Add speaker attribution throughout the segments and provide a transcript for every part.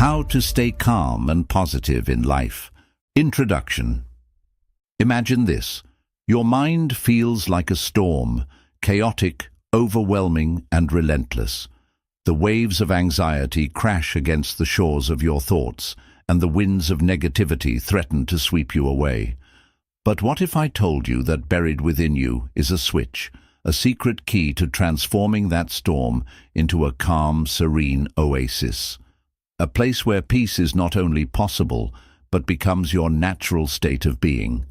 Speaker 1: How to stay calm and positive in life. Introduction. Imagine this. Your mind feels like a storm, chaotic, overwhelming, and relentless. The waves of anxiety crash against the shores of your thoughts, and the winds of negativity threaten to sweep you away. But what if I told you that buried within you is a switch, a secret key to transforming that storm into a calm, serene oasis? A place where peace is not only possible, but becomes your natural state of being.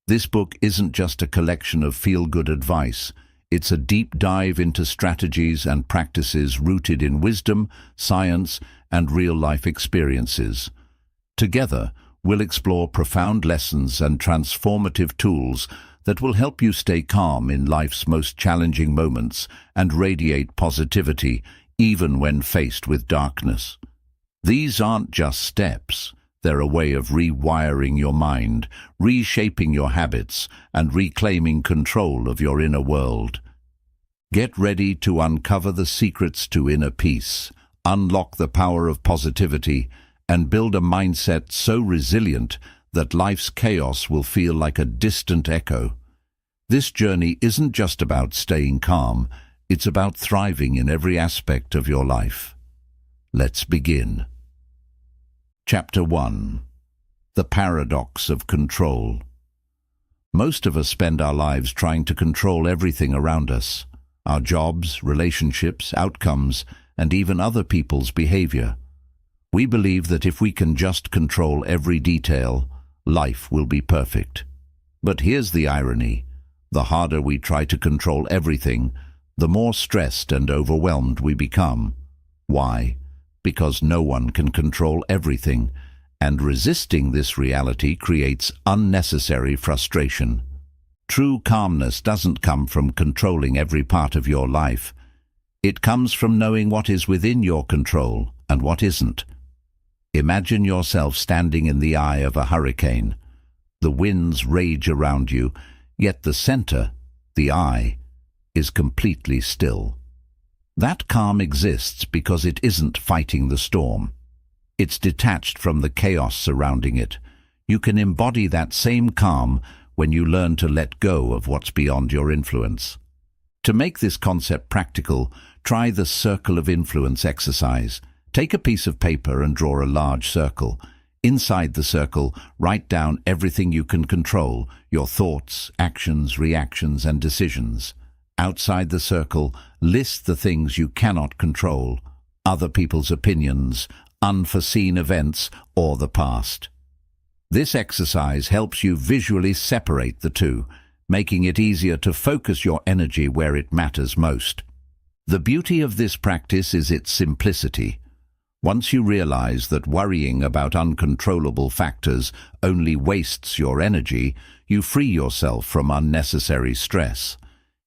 Speaker 1: This book isn't just a collection of feel-good advice. It's a deep dive into strategies and practices rooted in wisdom, science, and real-life experiences. Together, we'll explore profound lessons and transformative tools that will help you stay calm in life's most challenging moments and radiate positivity even when faced with darkness. These aren't just steps. They're a way of rewiring your mind, reshaping your habits, and reclaiming control of your inner world. Get ready to uncover the secrets to inner peace, unlock the power of positivity, and build a mindset so resilient that life's chaos will feel like a distant echo. This journey isn't just about staying calm, it's about thriving in every aspect of your life. Let's begin. Chapter 1. The Paradox of Control. Most of us spend our lives trying to control everything around us: our jobs, relationships, outcomes, and even other people's behavior. We believe that if we can just control every detail, life will be perfect. But here's the irony. The harder we try to control everything, the more stressed and overwhelmed we become. Why? Because no one can control everything, and resisting this reality creates unnecessary frustration. True calmness doesn't come from controlling every part of your life. It comes from knowing what is within your control and what isn't. Imagine yourself standing in the eye of a hurricane. The winds rage around you, yet the center, the eye, is completely still. That calm exists because it isn't fighting the storm. It's detached from the chaos surrounding it. You can embody that same calm when you learn to let go of what's beyond your influence. To make this concept practical, try the circle of influence exercise. Take a piece of paper and draw a large circle. Inside the circle, write down everything you can control: your thoughts, actions, reactions, and decisions. Outside the circle, list the things you cannot control: other people's opinions, unforeseen events, or the past. This exercise helps you visually separate the two, making it easier to focus your energy where it matters most. The beauty of this practice is its simplicity. Once you realize that worrying about uncontrollable factors only wastes your energy, you free yourself from unnecessary stress.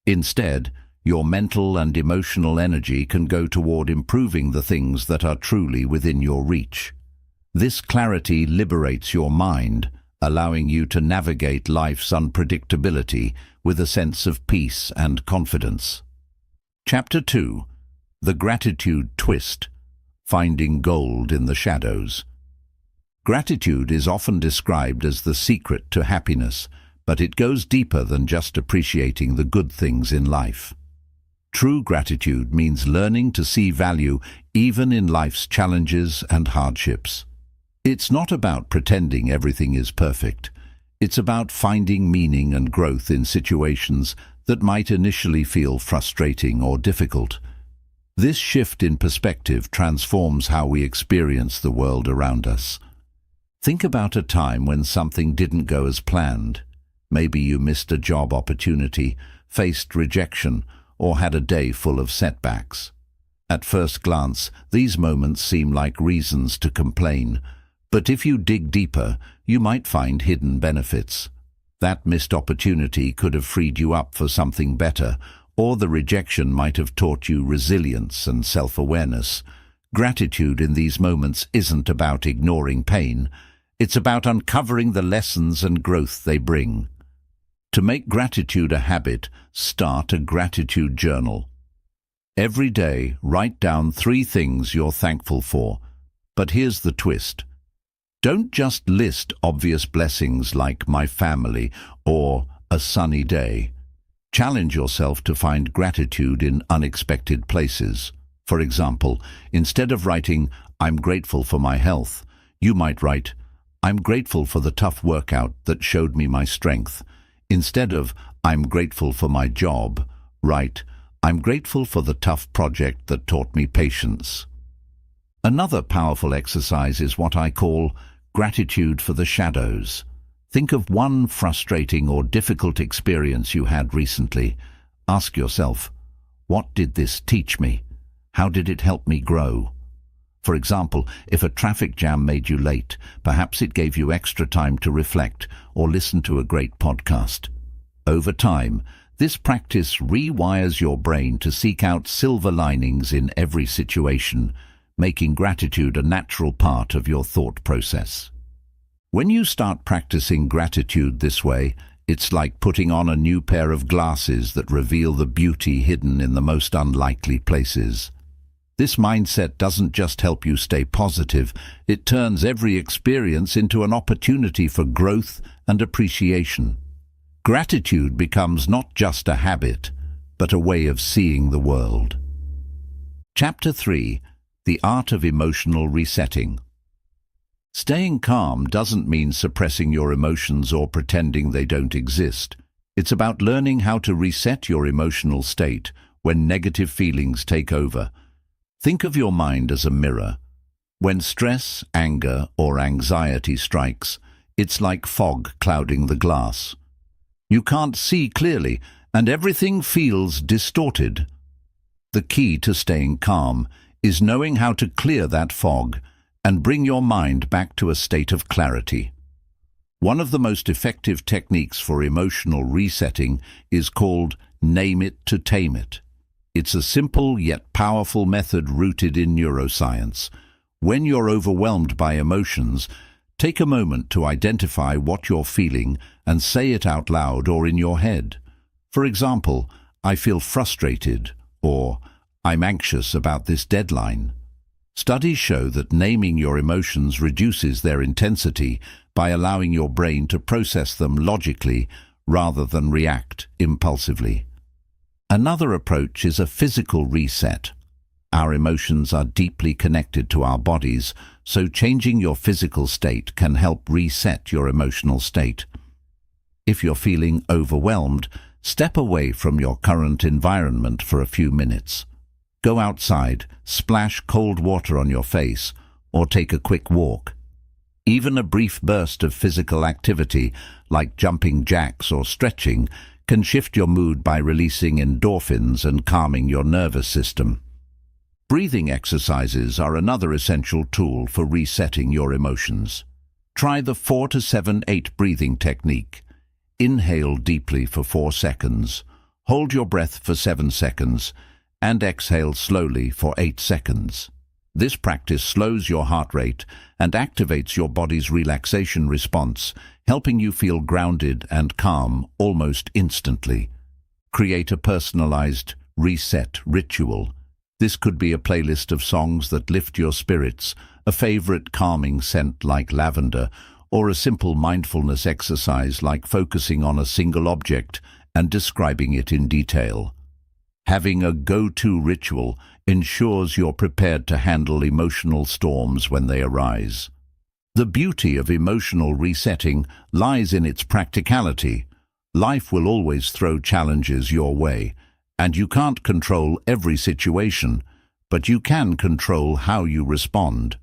Speaker 1: Instead, your mental and emotional energy can go toward improving the things that are truly within your reach. This clarity liberates your mind, allowing you to navigate life's unpredictability with a sense of peace and confidence. Chapter 2. The Gratitude Twist. Finding Gold in the Shadows. Gratitude is often described as the secret to happiness, but it goes deeper than just appreciating the good things in life. True gratitude means learning to see value even in life's challenges and hardships. It's not about pretending everything is perfect. It's about finding meaning and growth in situations that might initially feel frustrating or difficult. This shift in perspective transforms how we experience the world around us. Think about a time when something didn't go as planned. Maybe you missed a job opportunity, faced rejection, or had a day full of setbacks. At first glance, these moments seem like reasons to complain, but if you dig deeper, you might find hidden benefits. That missed opportunity could have freed you up for something better, or the rejection might have taught you resilience and self-awareness. Gratitude in these moments isn't about ignoring pain. It's about uncovering the lessons and growth they bring. To make gratitude a habit, start a gratitude journal. Every day, write down 3 things you're thankful for. But here's the twist. Don't just list obvious blessings like my family or a sunny day. Challenge yourself to find gratitude in unexpected places. For example, instead of writing, "I'm grateful for my health," you might write, "I'm grateful for the tough workout that showed me my strength." Instead of, "I'm grateful for my job," write, "I'm grateful for the tough project that taught me patience." Another powerful exercise is what I call gratitude for the shadows. Think of one frustrating or difficult experience you had recently. Ask yourself, what did this teach me? How did it help me grow? For example, if a traffic jam made you late, perhaps it gave you extra time to reflect or listen to a great podcast. Over time, this practice rewires your brain to seek out silver linings in every situation, making gratitude a natural part of your thought process. When you start practicing gratitude this way, it's like putting on a new pair of glasses that reveal the beauty hidden in the most unlikely places. This mindset doesn't just help you stay positive, it turns every experience into an opportunity for growth and appreciation. Gratitude becomes not just a habit, but a way of seeing the world. Chapter 3: The Art of Emotional Resetting. Staying calm doesn't mean suppressing your emotions or pretending they don't exist. It's about learning how to reset your emotional state when negative feelings take over. Think of your mind as a mirror. When stress, anger, or anxiety strikes, it's like fog clouding the glass. You can't see clearly, and everything feels distorted. The key to staying calm is knowing how to clear that fog and bring your mind back to a state of clarity. One of the most effective techniques for emotional resetting is called name it to tame it. It's a simple yet powerful method rooted in neuroscience. When you're overwhelmed by emotions, take a moment to identify what you're feeling and say it out loud or in your head. For example, "I feel frustrated," or "I'm anxious about this deadline." Studies show that naming your emotions reduces their intensity by allowing your brain to process them logically rather than react impulsively. Another approach is a physical reset. Our emotions are deeply connected to our bodies, so changing your physical state can help reset your emotional state. If you're feeling overwhelmed, step away from your current environment for a few minutes. Go outside, splash cold water on your face, or take a quick walk. Even a brief burst of physical activity, like jumping jacks or stretching, can shift your mood by releasing endorphins and calming your nervous system. Breathing exercises are another essential tool for resetting your emotions. Try the 4-7-8 breathing technique. Inhale deeply for 4 seconds, hold your breath for 7 seconds, and exhale slowly for 8 seconds. This practice slows your heart rate and activates your body's relaxation response, helping you feel grounded and calm almost instantly. Create a personalized reset ritual. This could be a playlist of songs that lift your spirits, a favorite calming scent like lavender, or a simple mindfulness exercise like focusing on a single object and describing it in detail. Having a go-to ritual ensures you're prepared to handle emotional storms when they arise. The beauty of emotional resetting lies in its practicality. Life will always throw challenges your way, and you can't control every situation, but you can control how you respond.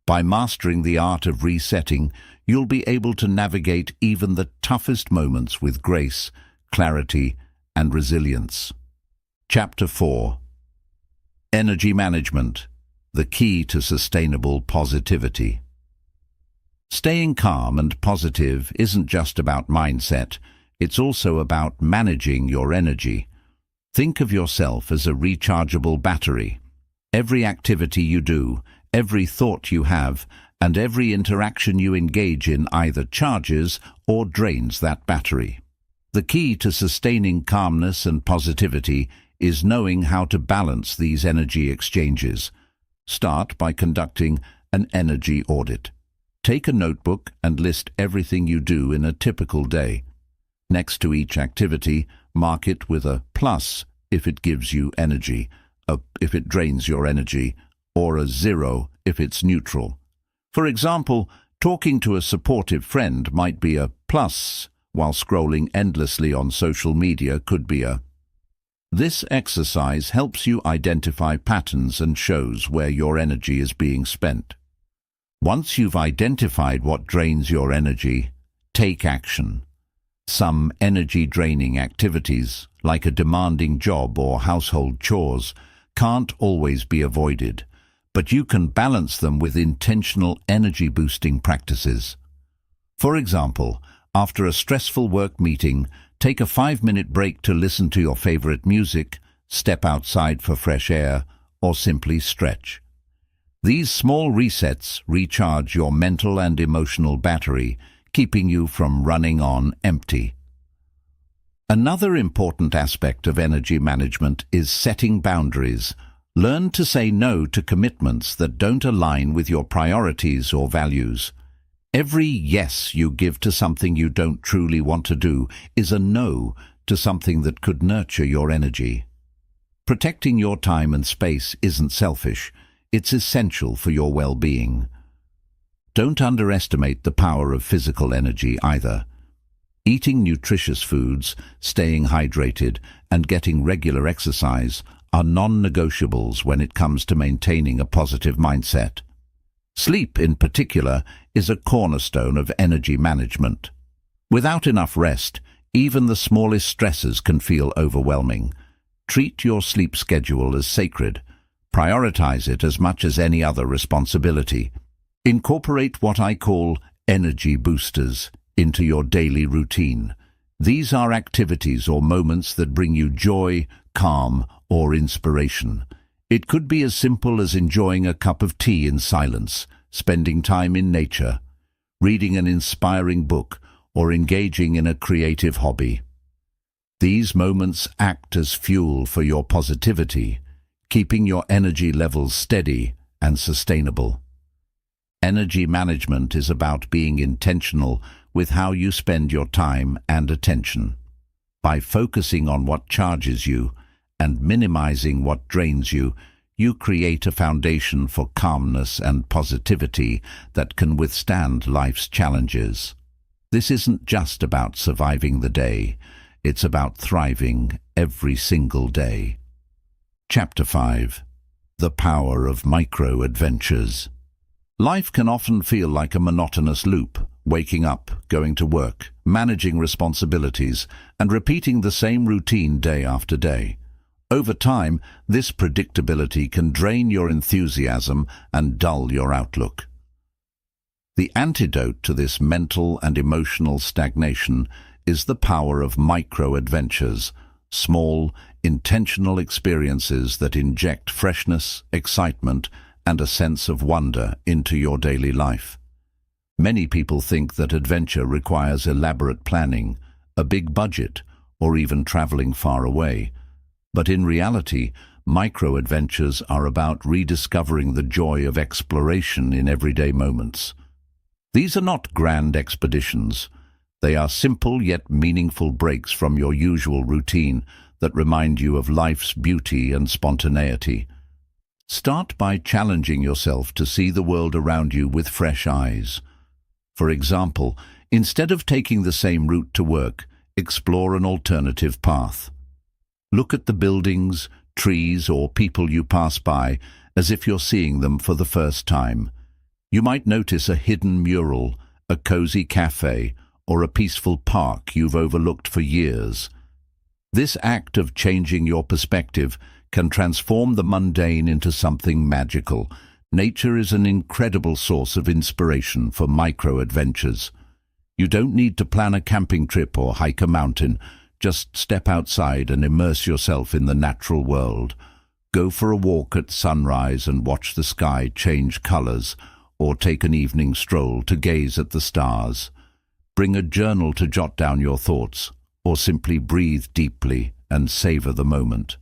Speaker 1: By mastering the art of resetting, you'll be able to navigate even the toughest moments with grace, clarity, and resilience. Chapter 4: Energy Management, the Key to Sustainable Positivity. Staying calm and positive isn't just about mindset, it's also about managing your energy. Think of yourself as a rechargeable battery. Every activity you do, every thought you have, and every interaction you engage in either charges or drains that battery. The key to sustaining calmness and positivity is knowing how to balance these energy exchanges. Start by conducting an energy audit. Take a notebook and list everything you do in a typical day. Next to each activity, mark it with a plus if it gives you energy, if it drains your energy, or a 0 if it's neutral. For example, talking to a supportive friend might be a plus, while scrolling endlessly on social media could be a. This exercise helps you identify patterns and shows where your energy is being spent. Once you've identified what drains your energy, take action. Some energy-draining activities, like a demanding job or household chores, can't always be avoided, but you can balance them with intentional energy-boosting practices. For example, after a stressful work meeting, take a 5-minute break to listen to your favorite music, step outside for fresh air, or simply stretch. These small resets recharge your mental and emotional battery, keeping you from running on empty. Another important aspect of energy management is setting boundaries. Learn to say no to commitments that don't align with your priorities or values. Every yes you give to something you don't truly want to do is a no to something that could nurture your energy. Protecting your time and space isn't selfish. It's essential for your well-being. Don't underestimate the power of physical energy either. Eating nutritious foods, staying hydrated, and getting regular exercise are non-negotiables when it comes to maintaining a positive mindset. Sleep, in particular, is a cornerstone of energy management. Without enough rest, even the smallest stresses can feel overwhelming. Treat your sleep schedule as sacred. Prioritize it as much as any other responsibility. Incorporate what I call energy boosters into your daily routine. These are activities or moments that bring you joy, calm, or inspiration. It could be as simple as enjoying a cup of tea in silence, spending time in nature, reading an inspiring book, or engaging in a creative hobby. These moments act as fuel for your positivity, keeping your energy levels steady and sustainable. Energy management is about being intentional with how you spend your time and attention. By focusing on what charges you and minimizing what drains you, you create a foundation for calmness and positivity that can withstand life's challenges. This isn't just about surviving the day, it's about thriving every single day. Chapter 5. The Power of Micro-Adventures. Life can often feel like a monotonous loop, waking up, going to work, managing responsibilities, and repeating the same routine day after day. Over time, this predictability can drain your enthusiasm and dull your outlook. The antidote to this mental and emotional stagnation is the power of micro-adventures, small, intentional experiences that inject freshness, excitement, and a sense of wonder into your daily life. Many people think that adventure requires elaborate planning, a big budget, or even traveling far away. But in reality, micro-adventures are about rediscovering the joy of exploration in everyday moments. These are not grand expeditions. They are simple yet meaningful breaks from your usual routine that remind you of life's beauty and spontaneity. Start by challenging yourself to see the world around you with fresh eyes. For example, instead of taking the same route to work, explore an alternative path. Look at the buildings, trees, or people you pass by as if you're seeing them for the first time. You might notice a hidden mural, a cozy cafe, or a peaceful park you've overlooked for years. This act of changing your perspective can transform the mundane into something magical. Nature is an incredible source of inspiration for micro-adventures. You don't need to plan a camping trip or hike a mountain. Just step outside and immerse yourself in the natural world. Go for a walk at sunrise and watch the sky change colors, or take an evening stroll to gaze at the stars. Bring a journal to jot down your thoughts, or simply breathe deeply and savor the moment.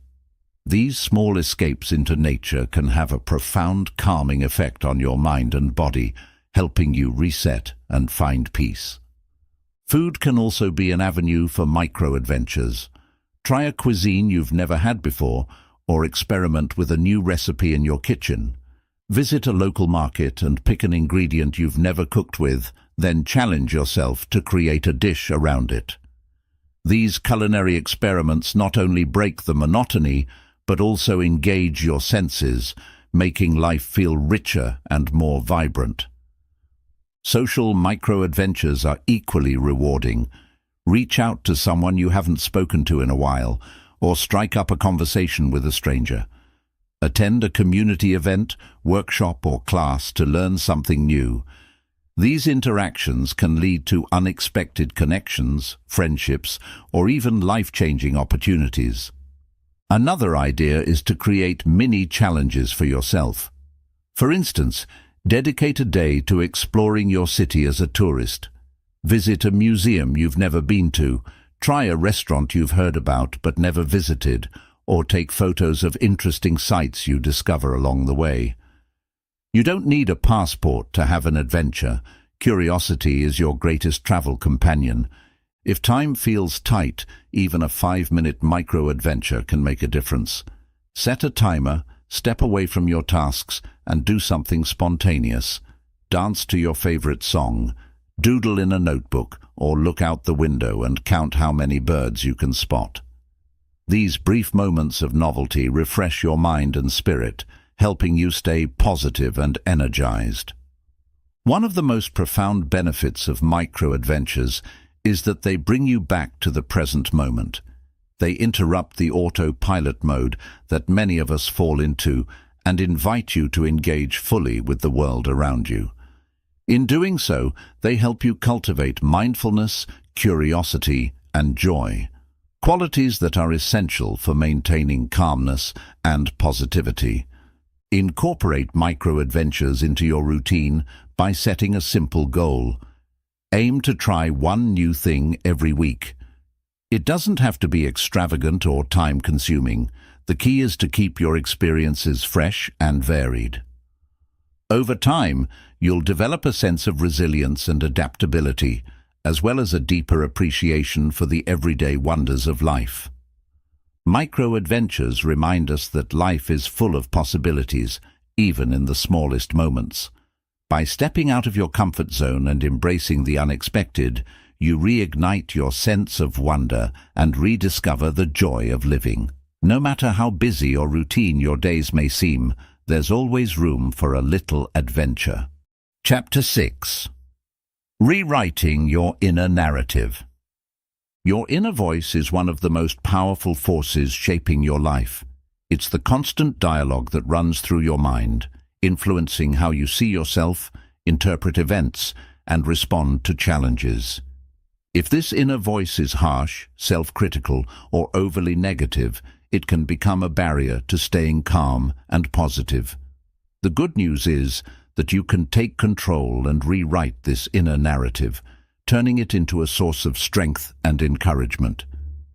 Speaker 1: These small escapes into nature can have a profound calming effect on your mind and body, helping you reset and find peace. Food can also be an avenue for micro-adventures. Try a cuisine you've never had before, or experiment with a new recipe in your kitchen. Visit a local market and pick an ingredient you've never cooked with, then challenge yourself to create a dish around it. These culinary experiments not only break the monotony, but also engage your senses, making life feel richer and more vibrant. Social micro-adventures are equally rewarding. Reach out to someone you haven't spoken to in a while, or strike up a conversation with a stranger. Attend a community event, workshop, or class to learn something new. These interactions can lead to unexpected connections, friendships, or even life-changing opportunities. Another idea is to create mini-challenges for yourself. For instance, dedicate a day to exploring your city as a tourist. Visit a museum you've never been to, try a restaurant you've heard about but never visited, or take photos of interesting sights you discover along the way. You don't need a passport to have an adventure. Curiosity is your greatest travel companion. If time feels tight, even a 5-minute micro-adventure can make a difference. Set a timer, step away from your tasks, and do something spontaneous. Dance to your favorite song, doodle in a notebook, or look out the window and count how many birds you can spot. These brief moments of novelty refresh your mind and spirit, helping you stay positive and energized. One of the most profound benefits of micro-adventures is that they bring you back to the present moment. They interrupt the autopilot mode that many of us fall into and invite you to engage fully with the world around you. In doing so, they help you cultivate mindfulness, curiosity, and joy, qualities that are essential for maintaining calmness and positivity. Incorporate micro-adventures into your routine by setting a simple goal. Aim to try one new thing every week. It doesn't have to be extravagant or time-consuming. The key is to keep your experiences fresh and varied. Over time, you'll develop a sense of resilience and adaptability, as well as a deeper appreciation for the everyday wonders of life. Micro-adventures remind us that life is full of possibilities, even in the smallest moments. By stepping out of your comfort zone and embracing the unexpected, you reignite your sense of wonder and rediscover the joy of living. No matter how busy or routine your days may seem, there's always room for a little adventure. Chapter 6. Rewriting your inner narrative. Your inner voice is one of the most powerful forces shaping your life. It's the constant dialogue that runs through your mind, influencing how you see yourself, interpret events, and respond to challenges. If this inner voice is harsh, self-critical, or overly negative, it can become a barrier to staying calm and positive. The good news is that you can take control and rewrite this inner narrative, turning it into a source of strength and encouragement.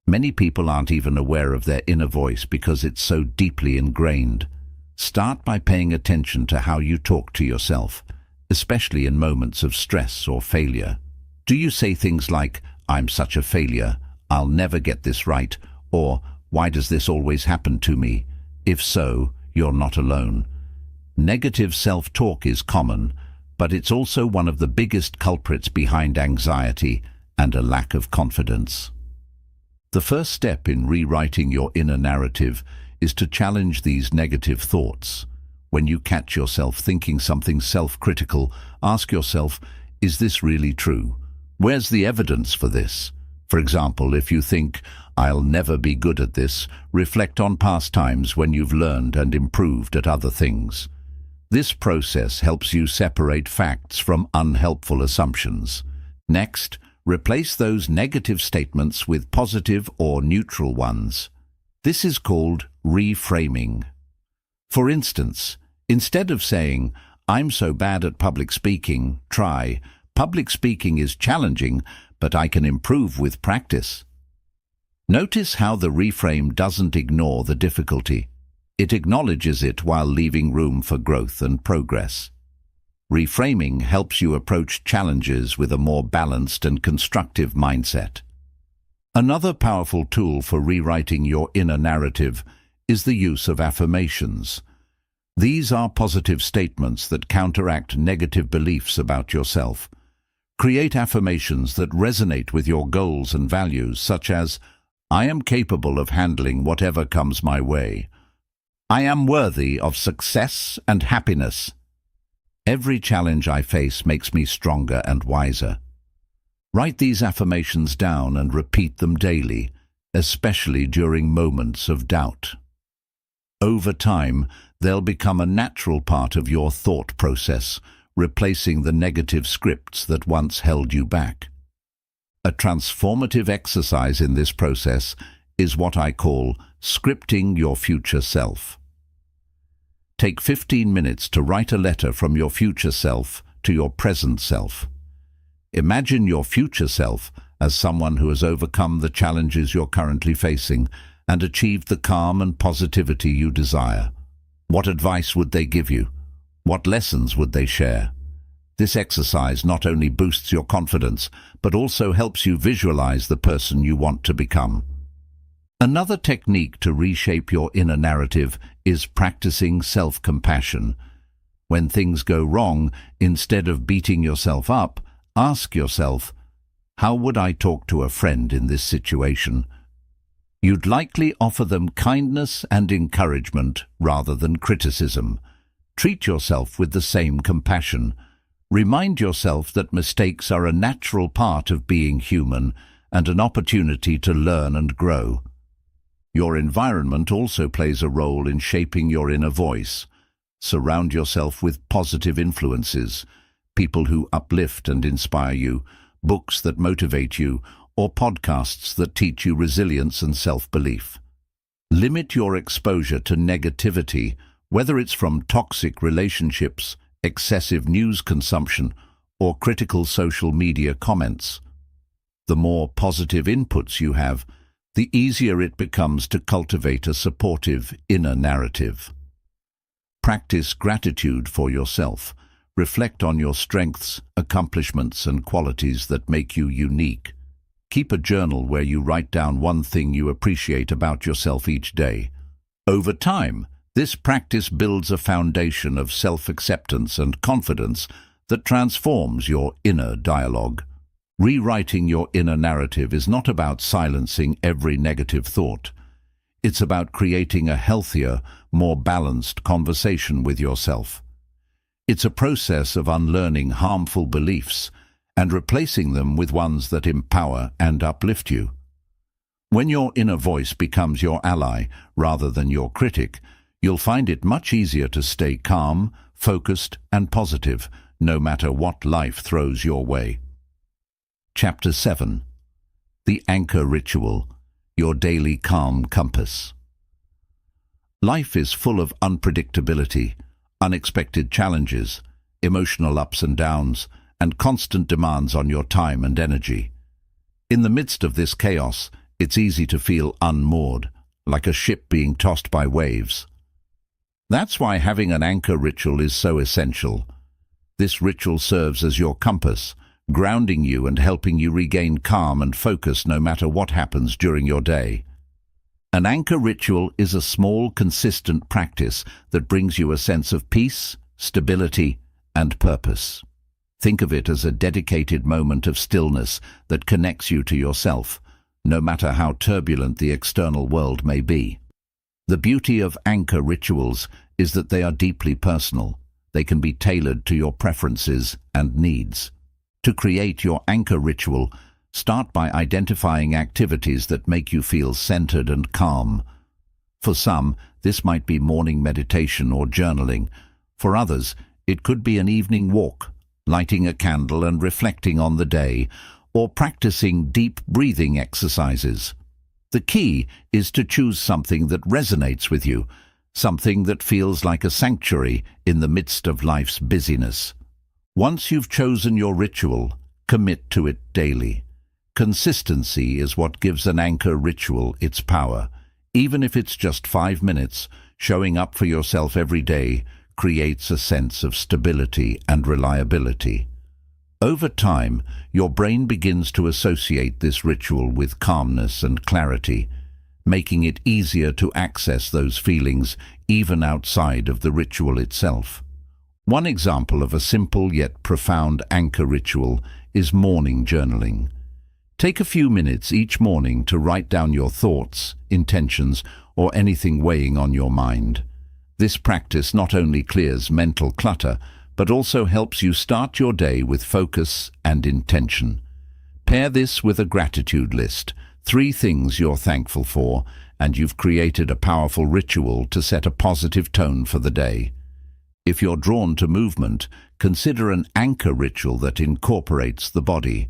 Speaker 1: Many people aren't even aware of their inner voice because it's so deeply ingrained. Start by paying attention to how you talk to yourself, especially in moments of stress or failure. Do you say things like, "I'm such a failure, I'll never get this right," or "Why does this always happen to me?" If so, you're not alone. Negative self-talk is common, but it's also one of the biggest culprits behind anxiety and a lack of confidence. The first step in rewriting your inner narrative is to challenge these negative thoughts. When you catch yourself thinking something self-critical, ask yourself, is this really true? Where's the evidence for this? For example, if you think, "I'll never be good at this," reflect on past times when you've learned and improved at other things. This process helps you separate facts from unhelpful assumptions. Next, replace those negative statements with positive or neutral ones. This is called reframing. For instance, instead of saying, "I'm so bad at public speaking," try, "Public speaking is challenging, but I can improve with practice." Notice how the reframe doesn't ignore the difficulty. It acknowledges it while leaving room for growth and progress. Reframing helps you approach challenges with a more balanced and constructive mindset. Another powerful tool for rewriting your inner narrative is the use of affirmations. These are positive statements that counteract negative beliefs about yourself. Create affirmations that resonate with your goals and values, such as, "I am capable of handling whatever comes my way. I am worthy of success and happiness. Every challenge I face makes me stronger and wiser." Write these affirmations down and repeat them daily, especially during moments of doubt. Over time, they'll become a natural part of your thought process, replacing the negative scripts that once held you back. A transformative exercise in this process is what I call scripting your future self. Take 15 minutes to write a letter from your future self to your present self. Imagine your future self as someone who has overcome the challenges you're currently facing and achieved the calm and positivity you desire. What advice would they give you? What lessons would they share? This exercise not only boosts your confidence, but also helps you visualize the person you want to become. Another technique to reshape your inner narrative is practicing self-compassion. When things go wrong, instead of beating yourself up, ask yourself, how would I talk to a friend in this situation? You'd likely offer them kindness and encouragement rather than criticism. Treat yourself with the same compassion. Remind yourself that mistakes are a natural part of being human and an opportunity to learn and grow. Your environment also plays a role in shaping your inner voice. Surround yourself with positive influences, people who uplift and inspire you, books that motivate you, or podcasts that teach you resilience and self-belief. Limit your exposure to negativity, whether it's from toxic relationships, excessive news consumption, or critical social media comments. The more positive inputs you have, the easier it becomes to cultivate a supportive inner narrative. Practice gratitude for yourself. Reflect on your strengths, accomplishments, and qualities that make you unique. Keep a journal where you write down one thing you appreciate about yourself each day. Over time, this practice builds a foundation of self-acceptance and confidence that transforms your inner dialogue. Rewriting your inner narrative is not about silencing every negative thought. It's about creating a healthier, more balanced conversation with yourself. It's a process of unlearning harmful beliefs and replacing them with ones that empower and uplift you. When your inner voice becomes your ally rather than your critic, you'll find it much easier to stay calm, focused, and positive, no matter what life throws your way. Chapter 7. The Anchor Ritual, Your Daily Calm Compass. Life is full of unpredictability, unexpected challenges, emotional ups and downs, and constant demands on your time and energy. In the midst of this chaos, it's easy to feel unmoored, like a ship being tossed by waves. That's why having an anchor ritual is so essential. This ritual serves as your compass, grounding you and helping you regain calm and focus no matter what happens during your day. An anchor ritual is a small, consistent practice that brings you a sense of peace, stability, and purpose. Think of it as a dedicated moment of stillness that connects you to yourself, no matter how turbulent the external world may be. The beauty of anchor rituals is that they are deeply personal. They can be tailored to your preferences and needs. To create your anchor ritual, start by identifying activities that make you feel centered and calm. For some, this might be morning meditation or journaling. For others, it could be an evening walk, lighting a candle and reflecting on the day, or practicing deep breathing exercises. The key is to choose something that resonates with you, something that feels like a sanctuary in the midst of life's busyness. Once you've chosen your ritual, commit to it daily. Consistency is what gives an anchor ritual its power. Even if it's just 5 minutes, showing up for yourself every day creates a sense of stability and reliability. Over time, your brain begins to associate this ritual with calmness and clarity, making it easier to access those feelings even outside of the ritual itself. One example of a simple yet profound anchor ritual is morning journaling. Take a few minutes each morning to write down your thoughts, intentions, or anything weighing on your mind. This practice not only clears mental clutter, but also helps you start your day with focus and intention. Pair this with a gratitude list, 3 things you're thankful for, and you've created a powerful ritual to set a positive tone for the day. If you're drawn to movement, consider an anchor ritual that incorporates the body.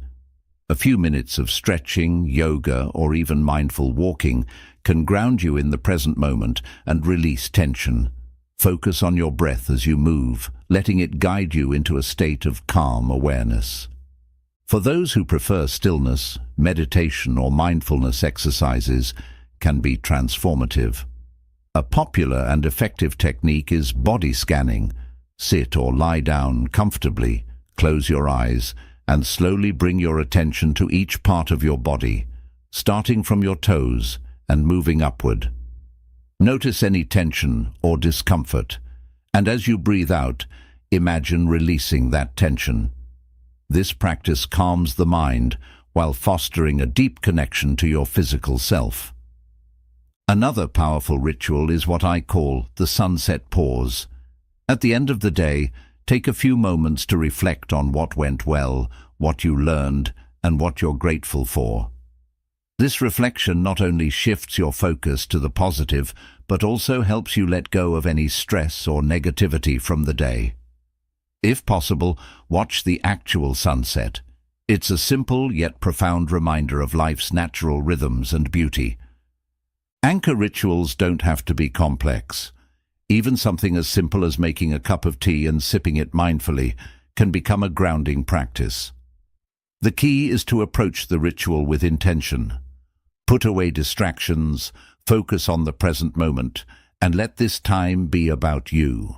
Speaker 1: A few minutes of stretching, yoga, or even mindful walking can ground you in the present moment and release tension. Focus on your breath as you move, letting it guide you into a state of calm awareness. For those who prefer stillness, meditation or mindfulness exercises can be transformative. A popular and effective technique is body scanning. Sit or lie down comfortably, close your eyes, and slowly bring your attention to each part of your body, starting from your toes and moving upward. Notice any tension or discomfort, and as you breathe out, imagine releasing that tension. This practice calms the mind while fostering a deep connection to your physical self. Another powerful ritual is what I call the sunset pause. At the end of the day, take a few moments to reflect on what went well, what you learned, and what you're grateful for. This reflection not only shifts your focus to the positive, but also helps you let go of any stress or negativity from the day. If possible, watch the actual sunset. It's a simple yet profound reminder of life's natural rhythms and beauty. Anchor rituals don't have to be complex. Even something as simple as making a cup of tea and sipping it mindfully can become a grounding practice. The key is to approach the ritual with intention. Put away distractions, focus on the present moment, and let this time be about you.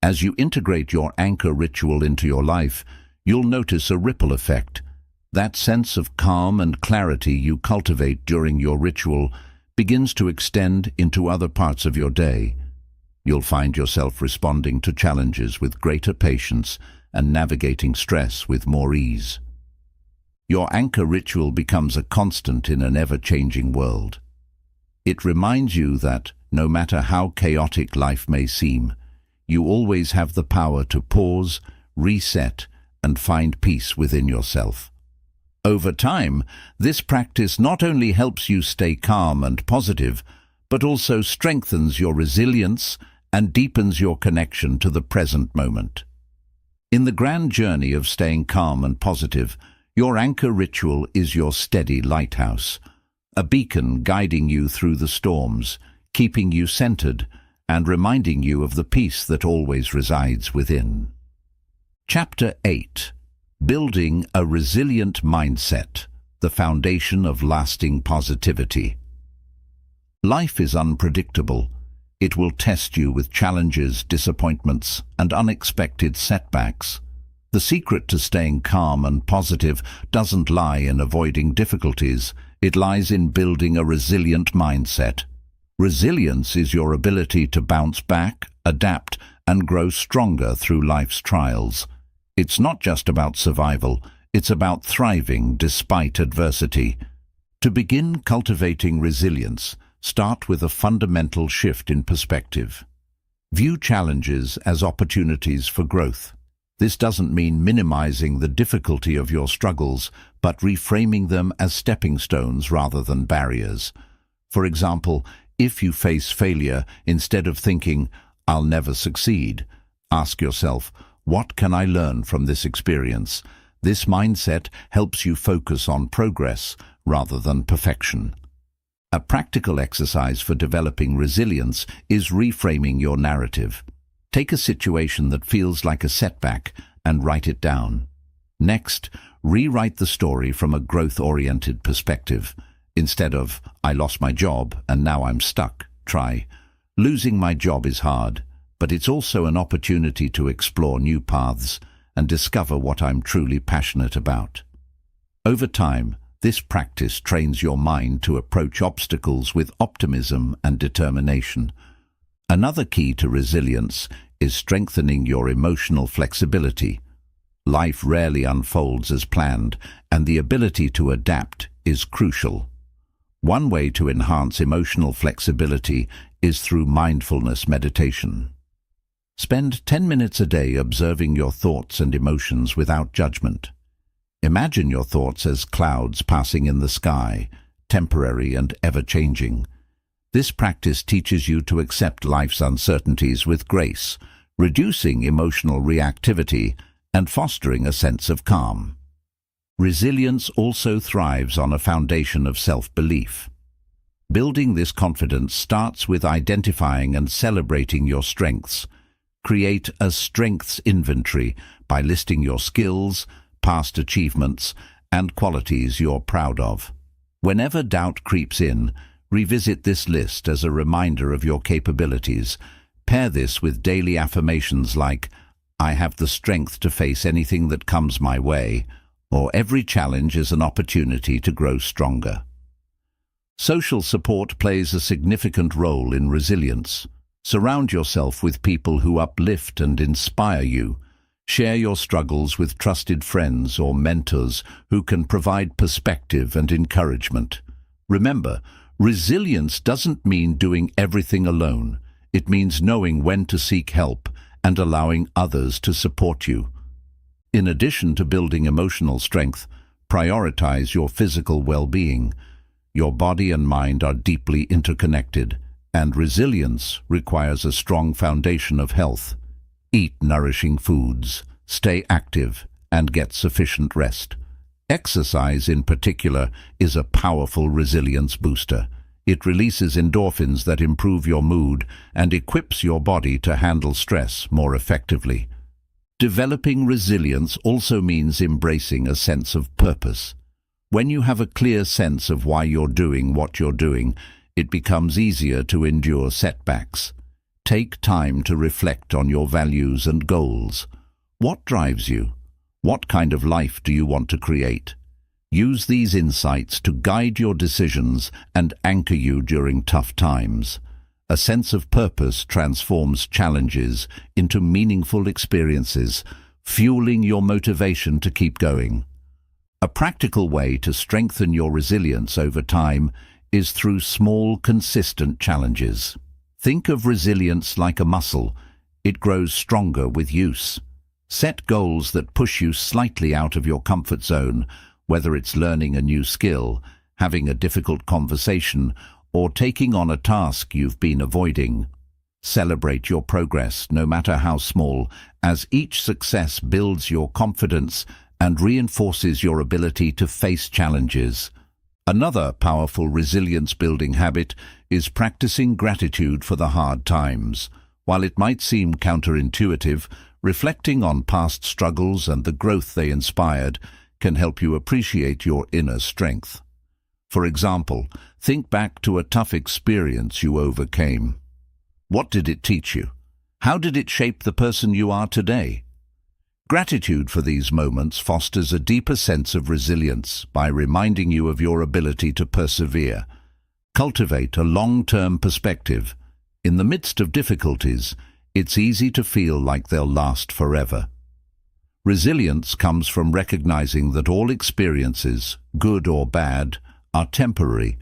Speaker 1: As you integrate your anchor ritual into your life, you'll notice a ripple effect. That sense of calm and clarity you cultivate during your ritual begins to extend into other parts of your day. You'll find yourself responding to challenges with greater patience and navigating stress with more ease. Your anchor ritual becomes a constant in an ever-changing world. It reminds you that, no matter how chaotic life may seem, you always have the power to pause, reset, and find peace within yourself. Over time, this practice not only helps you stay calm and positive, but also strengthens your resilience and deepens your connection to the present moment. In the grand journey of staying calm and positive, your anchor ritual is your steady lighthouse, a beacon guiding you through the storms, keeping you centered, and reminding you of the peace that always resides within. Chapter 8. Building a Resilient Mindset, the Foundation of Lasting Positivity. Life is unpredictable. It will test you with challenges, disappointments, and unexpected setbacks. The secret to staying calm and positive doesn't lie in avoiding difficulties. It lies in building a resilient mindset. Resilience is your ability to bounce back, adapt, and grow stronger through life's trials. It's not just about survival, it's about thriving despite adversity. To begin cultivating resilience, start with a fundamental shift in perspective. View challenges as opportunities for growth. This doesn't mean minimizing the difficulty of your struggles, but reframing them as stepping stones rather than barriers. For example, if you face failure, instead of thinking, "I'll never succeed," ask yourself, "What can I learn from this experience?" This mindset helps you focus on progress rather than perfection. A practical exercise for developing resilience is reframing your narrative. Take a situation that feels like a setback and write it down. Next, Rewrite the story from a growth-oriented perspective. Instead of, "I lost my job and now I'm stuck," try, "Losing my job is hard, but it's also an opportunity to explore new paths and discover what I'm truly passionate about." Over time, this practice trains your mind to approach obstacles with optimism and determination. Another key to resilience is strengthening your emotional flexibility. Life rarely unfolds as planned, and the ability to adapt is crucial. One way to enhance emotional flexibility is through mindfulness meditation. Spend 10 minutes a day observing your thoughts and emotions without judgment. Imagine your thoughts as clouds passing in the sky, temporary and ever-changing. This practice teaches you to accept life's uncertainties with grace, reducing emotional reactivity and fostering a sense of calm. Resilience also thrives on a foundation of self-belief. Building this confidence starts with identifying and celebrating your strengths. Create a strengths inventory by listing your skills, past achievements, and qualities you're proud of. Whenever doubt creeps in, revisit this list as a reminder of your capabilities. Pair this with daily affirmations like, "I have the strength to face anything that comes my way," or "Every challenge is an opportunity to grow stronger." Social support plays a significant role in resilience. Surround yourself with people who uplift and inspire you. Share your struggles with trusted friends or mentors who can provide perspective and encouragement. Remember, resilience doesn't mean doing everything alone. It means knowing when to seek help and allowing others to support you. In addition to building emotional strength, prioritize your physical well-being. Your body and mind are deeply interconnected, and resilience requires a strong foundation of health. Eat nourishing foods, stay active, and get sufficient rest. Exercise, in particular, is a powerful resilience booster. It releases endorphins that improve your mood and equips your body to handle stress more effectively. Developing resilience also means embracing a sense of purpose. When you have a clear sense of why you're doing what you're doing, it becomes easier to endure setbacks. Take time to reflect on your values and goals. What drives you? What kind of life do you want to create? Use these insights to guide your decisions and anchor you during tough times. A sense of purpose transforms challenges into meaningful experiences, fueling your motivation to keep going. A practical way to strengthen your resilience over time is through small, consistent challenges. Think of resilience like a muscle. It grows stronger with use. Set goals that push you slightly out of your comfort zone, whether it's learning a new skill, having a difficult conversation, or taking on a task you've been avoiding. Celebrate your progress, no matter how small, as each success builds your confidence and reinforces your ability to face challenges. Another powerful resilience-building habit is practicing gratitude for the hard times. While it might seem counterintuitive, reflecting on past struggles and the growth they inspired can help you appreciate your inner strength. For example, think back to a tough experience you overcame. What did it teach you? How did it shape the person you are today? Gratitude for these moments fosters a deeper sense of resilience by reminding you of your ability to persevere. Cultivate a long-term perspective. In the midst of difficulties, it's easy to feel like they'll last forever. Resilience comes from recognizing that all experiences, good or bad, are temporary.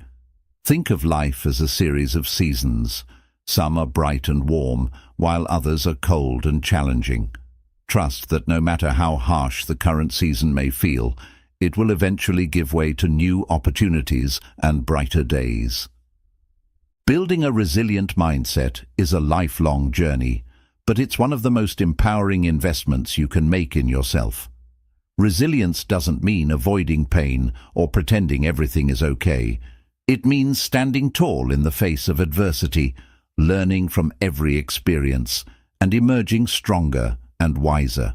Speaker 1: Think of life as a series of seasons. Some are bright and warm, while others are cold and challenging. Trust that no matter how harsh the current season may feel, it will eventually give way to new opportunities and brighter days. Building a resilient mindset is a lifelong journey, but it's one of the most empowering investments you can make in yourself. Resilience doesn't mean avoiding pain or pretending everything is okay. It means standing tall in the face of adversity, learning from every experience, and emerging stronger and wiser.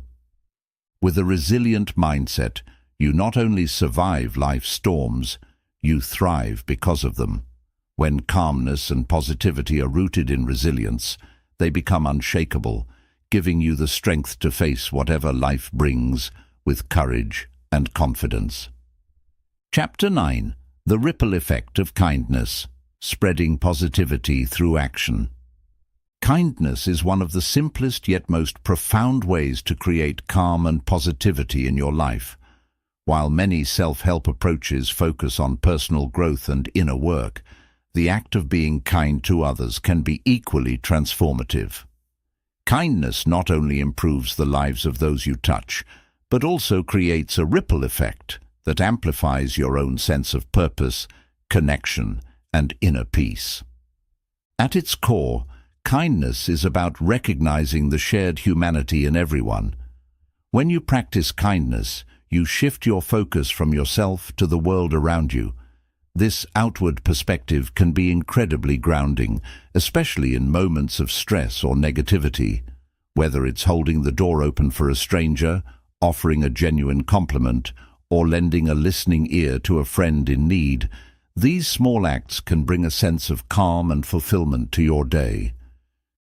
Speaker 1: With a resilient mindset, you not only survive life's storms, you thrive because of them. When calmness and positivity are rooted in resilience, they become unshakable, giving you the strength to face whatever life brings with courage and confidence. Chapter 9. The Ripple Effect of Kindness, Spreading Positivity Through Action. Kindness is one of the simplest yet most profound ways to create calm and positivity in your life. While many self-help approaches focus on personal growth and inner work, the act of being kind to others can be equally transformative. Kindness not only improves the lives of those you touch, but also creates a ripple effect that amplifies your own sense of purpose, connection, and inner peace. At its core, kindness is about recognizing the shared humanity in everyone. When you practice kindness, you shift your focus from yourself to the world around you. This outward perspective can be incredibly grounding, especially in moments of stress or negativity. Whether it's holding the door open for a stranger, offering a genuine compliment, or lending a listening ear to a friend in need, these small acts can bring a sense of calm and fulfillment to your day.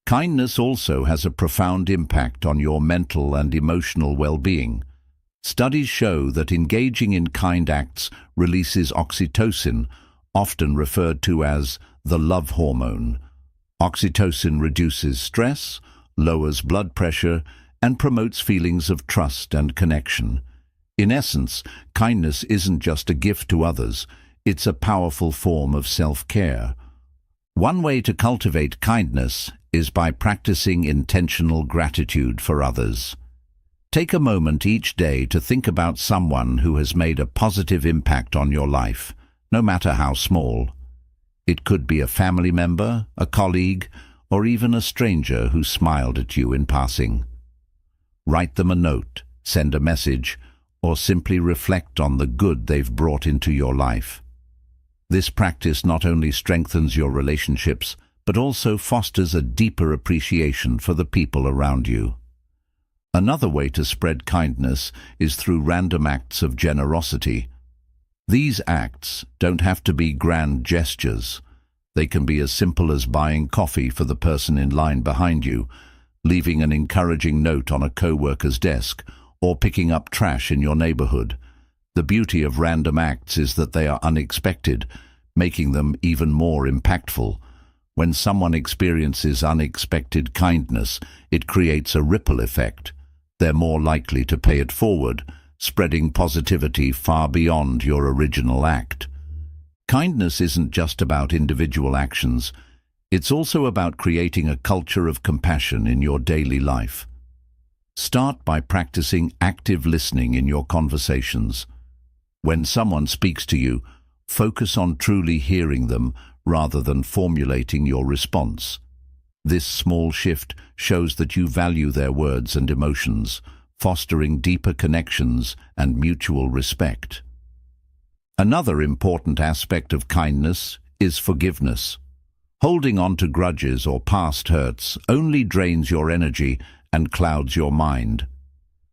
Speaker 1: Kindness also has a profound impact on your mental and emotional well-being. Studies show that engaging in kind acts releases oxytocin, often referred to as the love hormone. Oxytocin reduces stress, lowers blood pressure, and promotes feelings of trust and connection. In essence, kindness isn't just a gift to others, it's a powerful form of self-care. One way to cultivate kindness is by practicing intentional gratitude for others. Take a moment each day to think about someone who has made a positive impact on your life, no matter how small. It could be a family member, a colleague, or even a stranger who smiled at you in passing. Write them a note, send a message, or simply reflect on the good they've brought into your life. This practice not only strengthens your relationships, but also fosters a deeper appreciation for the people around you. Another way to spread kindness is through random acts of generosity. These acts don't have to be grand gestures. They can be as simple as buying coffee for the person in line behind you, leaving an encouraging note on a co-worker's desk, or picking up trash in your neighborhood. The beauty of random acts is that they are unexpected, making them even more impactful. When someone experiences unexpected kindness, it creates a ripple effect. They're more likely to pay it forward, spreading positivity far beyond your original act. Kindness isn't just about individual actions. It's also about creating a culture of compassion in your daily life. Start by practicing active listening in your conversations. When someone speaks to you, focus on truly hearing them rather than formulating your response. This small shift shows that you value their words and emotions, fostering deeper connections and mutual respect. Another important aspect of kindness is forgiveness. Holding on to grudges or past hurts only drains your energy and clouds your mind.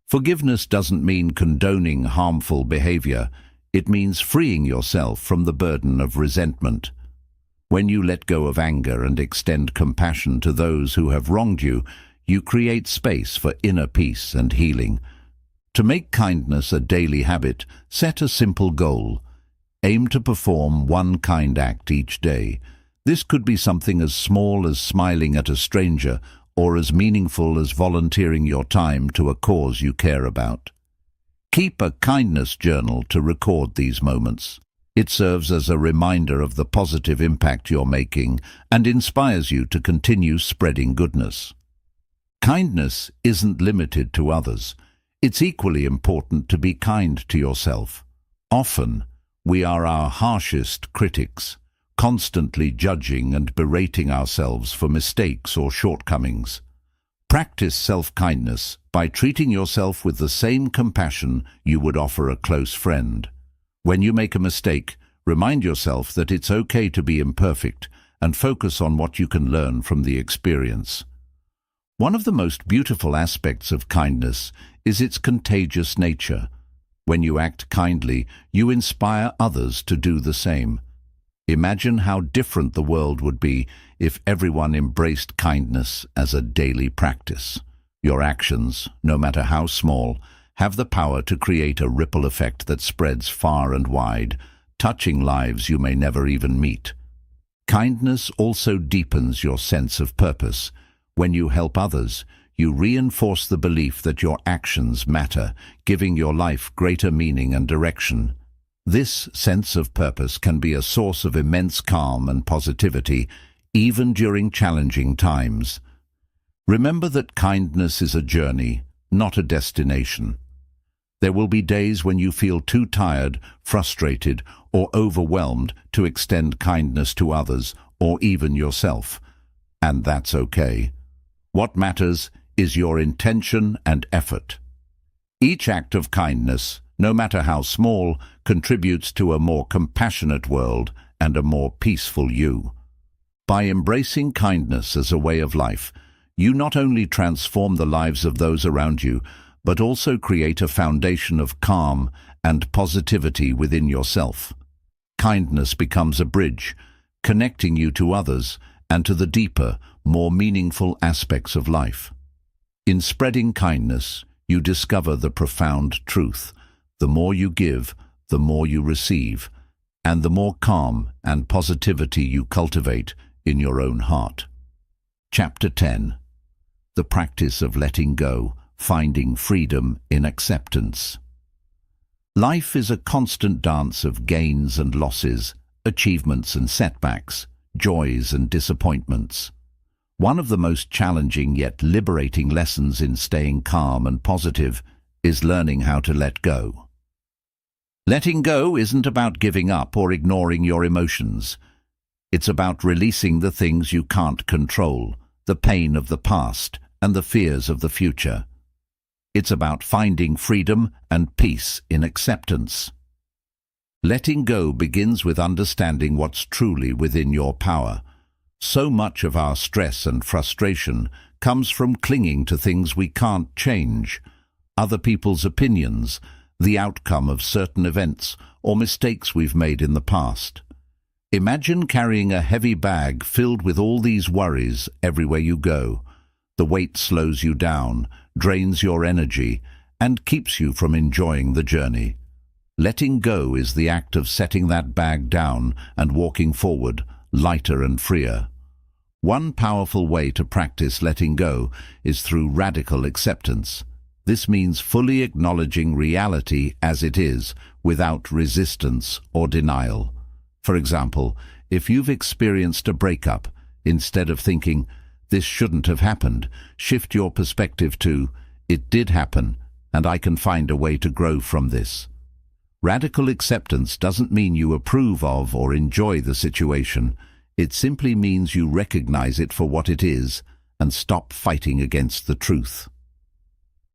Speaker 1: Forgiveness doesn't mean condoning harmful behavior. It means freeing yourself from the burden of resentment. When you let go of anger and extend compassion to those who have wronged you, you create space for inner peace and healing. To make kindness a daily habit, set a simple goal. Aim to perform one kind act each day. This could be something as small as smiling at a stranger or as meaningful as volunteering your time to a cause you care about. Keep a kindness journal to record these moments. It serves as a reminder of the positive impact you're making and inspires you to continue spreading goodness. Kindness isn't limited to others. It's equally important to be kind to yourself. Often, we are our harshest critics, constantly judging and berating ourselves for mistakes or shortcomings. Practice self-kindness by treating yourself with the same compassion you would offer a close friend. When you make a mistake, remind yourself that it's okay to be imperfect and focus on what you can learn from the experience. One of the most beautiful aspects of kindness is its contagious nature. When you act kindly, you inspire others to do the same. Imagine how different the world would be if everyone embraced kindness as a daily practice. Your actions, no matter how small, have the power to create a ripple effect that spreads far and wide, touching lives you may never even meet. Kindness also deepens your sense of purpose. When you help others, you reinforce the belief that your actions matter, giving your life greater meaning and direction. This sense of purpose can be a source of immense calm and positivity, even during challenging times. Remember that kindness is a journey, not a destination. There will be days when you feel too tired, frustrated, or overwhelmed to extend kindness to others, or even yourself. And that's okay. What matters is your intention and effort. Each act of kindness, no matter how small, contributes to a more compassionate world and a more peaceful you. By embracing kindness as a way of life, you not only transform the lives of those around you, but also create a foundation of calm and positivity within yourself. Kindness becomes a bridge, connecting you to others and to the deeper, more meaningful aspects of life. In spreading kindness, you discover the profound truth. The more you give, the more you receive, and the more calm and positivity you cultivate in your own heart. Chapter 10. The Practice of Letting Go, Finding Freedom in Acceptance. Life is a constant dance of gains and losses, achievements and setbacks, joys and disappointments. One of the most challenging yet liberating lessons in staying calm and positive is learning how to let go. Letting go isn't about giving up or ignoring your emotions. It's about releasing the things you can't control, the pain of the past and the fears of the future. It's about finding freedom and peace in acceptance. Letting go begins with understanding what's truly within your power. So much of our stress and frustration comes from clinging to things we can't change, other people's opinions, the outcome of certain events, or mistakes we've made in the past. Imagine carrying a heavy bag filled with all these worries everywhere you go. The weight slows you down, drains your energy, and keeps you from enjoying the journey. Letting go is the act of setting that bag down and walking forward, lighter and freer. One powerful way to practice letting go is through radical acceptance. This means fully acknowledging reality as it is, without resistance or denial. For example, if you've experienced a breakup, instead of thinking, "This shouldn't have happened," shift your perspective to, "It did happen, and I can find a way to grow from this." Radical acceptance doesn't mean you approve of or enjoy the situation. It simply means you recognize it for what it is and stop fighting against the truth.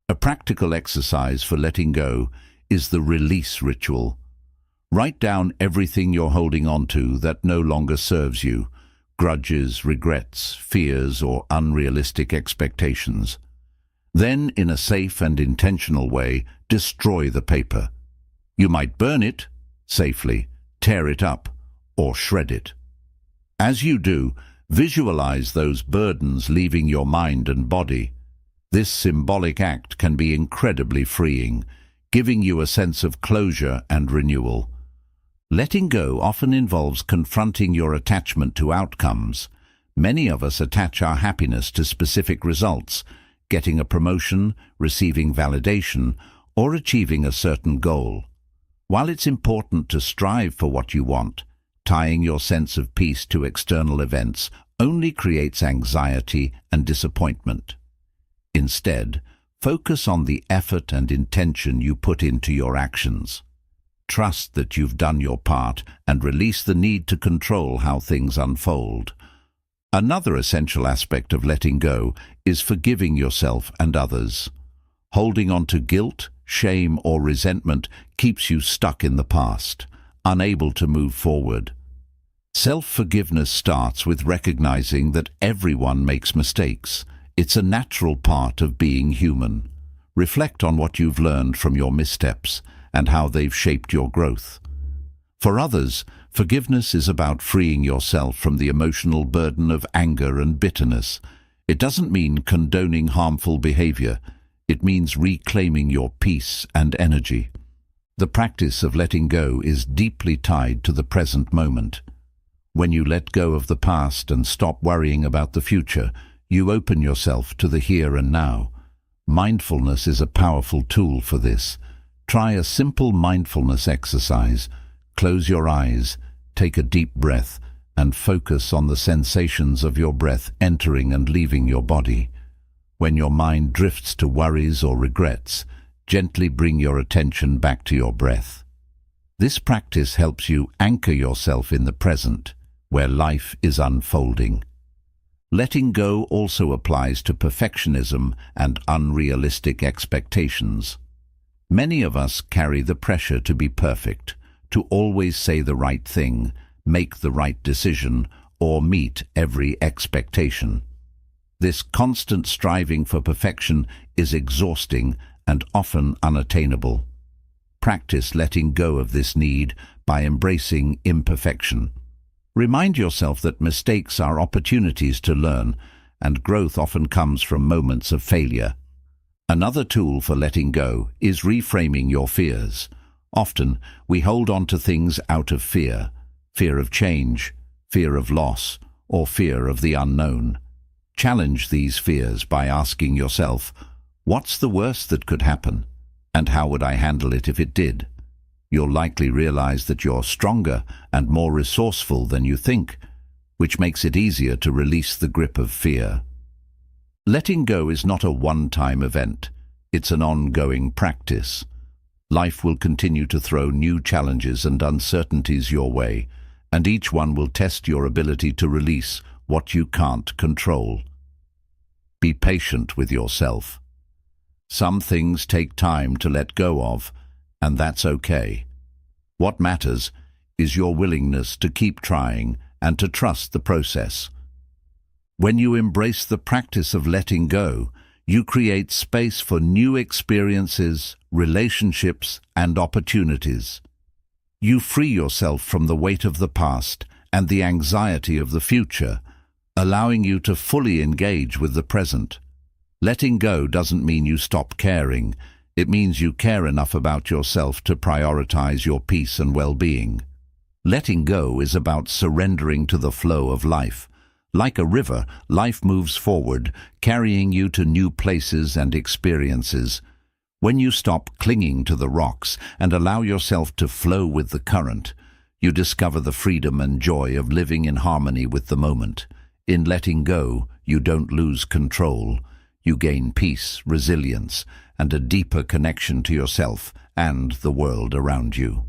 Speaker 1: A practical exercise for letting go is the release ritual. Write down everything you're holding on to that no longer serves you: grudges, regrets, fears, or unrealistic expectations. Then, in a safe and intentional way, destroy the paper. You might burn it safely, tear it up, or shred it. As you do, visualize those burdens leaving your mind and body. This symbolic act can be incredibly freeing, giving you a sense of closure and renewal. Letting go often involves confronting your attachment to outcomes. Many of us attach our happiness to specific results, getting a promotion, receiving validation, or achieving a certain goal. While it's important to strive for what you want, tying your sense of peace to external events only creates anxiety and disappointment. Instead, focus on the effort and intention you put into your actions. Trust that you've done your part and release the need to control how things unfold. Another essential aspect of letting go is forgiving yourself and others. Holding on to guilt, shame, or resentment keeps you stuck in the past, unable to move forward. Self-forgiveness starts with recognizing that everyone makes mistakes. It's a natural part of being human. Reflect on what you've learned from your missteps and how they've shaped your growth. For others, forgiveness is about freeing yourself from the emotional burden of anger and bitterness. It doesn't mean condoning harmful behavior. It means reclaiming your peace and energy. The practice of letting go is deeply tied to the present moment. When you let go of the past and stop worrying about the future, you open yourself to the here and now. Mindfulness is a powerful tool for this. Try a simple mindfulness exercise. Close your eyes, take a deep breath, and focus on the sensations of your breath entering and leaving your body. When your mind drifts to worries or regrets, gently bring your attention back to your breath. This practice helps you anchor yourself in the present, where life is unfolding. Letting go also applies to perfectionism and unrealistic expectations. Many of us carry the pressure to be perfect, to always say the right thing, make the right decision, or meet every expectation. This constant striving for perfection is exhausting and often unattainable. Practice letting go of this need by embracing imperfection. Remind yourself that mistakes are opportunities to learn, and growth often comes from moments of failure. Another tool for letting go is reframing your fears. Often, we hold on to things out of fear of change, fear of loss, or fear of the unknown. Challenge these fears by asking yourself, what's the worst that could happen, and how would I handle it if it did? You'll likely realize that you're stronger and more resourceful than you think, which makes it easier to release the grip of fear. Letting go is not a one-time event. It's an ongoing practice. Life will continue to throw new challenges and uncertainties your way, and each one will test your ability to release what you can't control. Be patient with yourself. Some things take time to let go of, and that's okay. What matters is your willingness to keep trying and to trust the process. When you embrace the practice of letting go, you create space for new experiences, relationships, and opportunities. You free yourself from the weight of the past and the anxiety of the future, allowing you to fully engage with the present. Letting go doesn't mean you stop caring. It means you care enough about yourself to prioritize your peace and well-being. Letting go is about surrendering to the flow of life. Like a river, life moves forward, carrying you to new places and experiences. When you stop clinging to the rocks and allow yourself to flow with the current, you discover the freedom and joy of living in harmony with the moment. In letting go, you don't lose control. You gain peace, resilience, and a deeper connection to yourself and the world around you.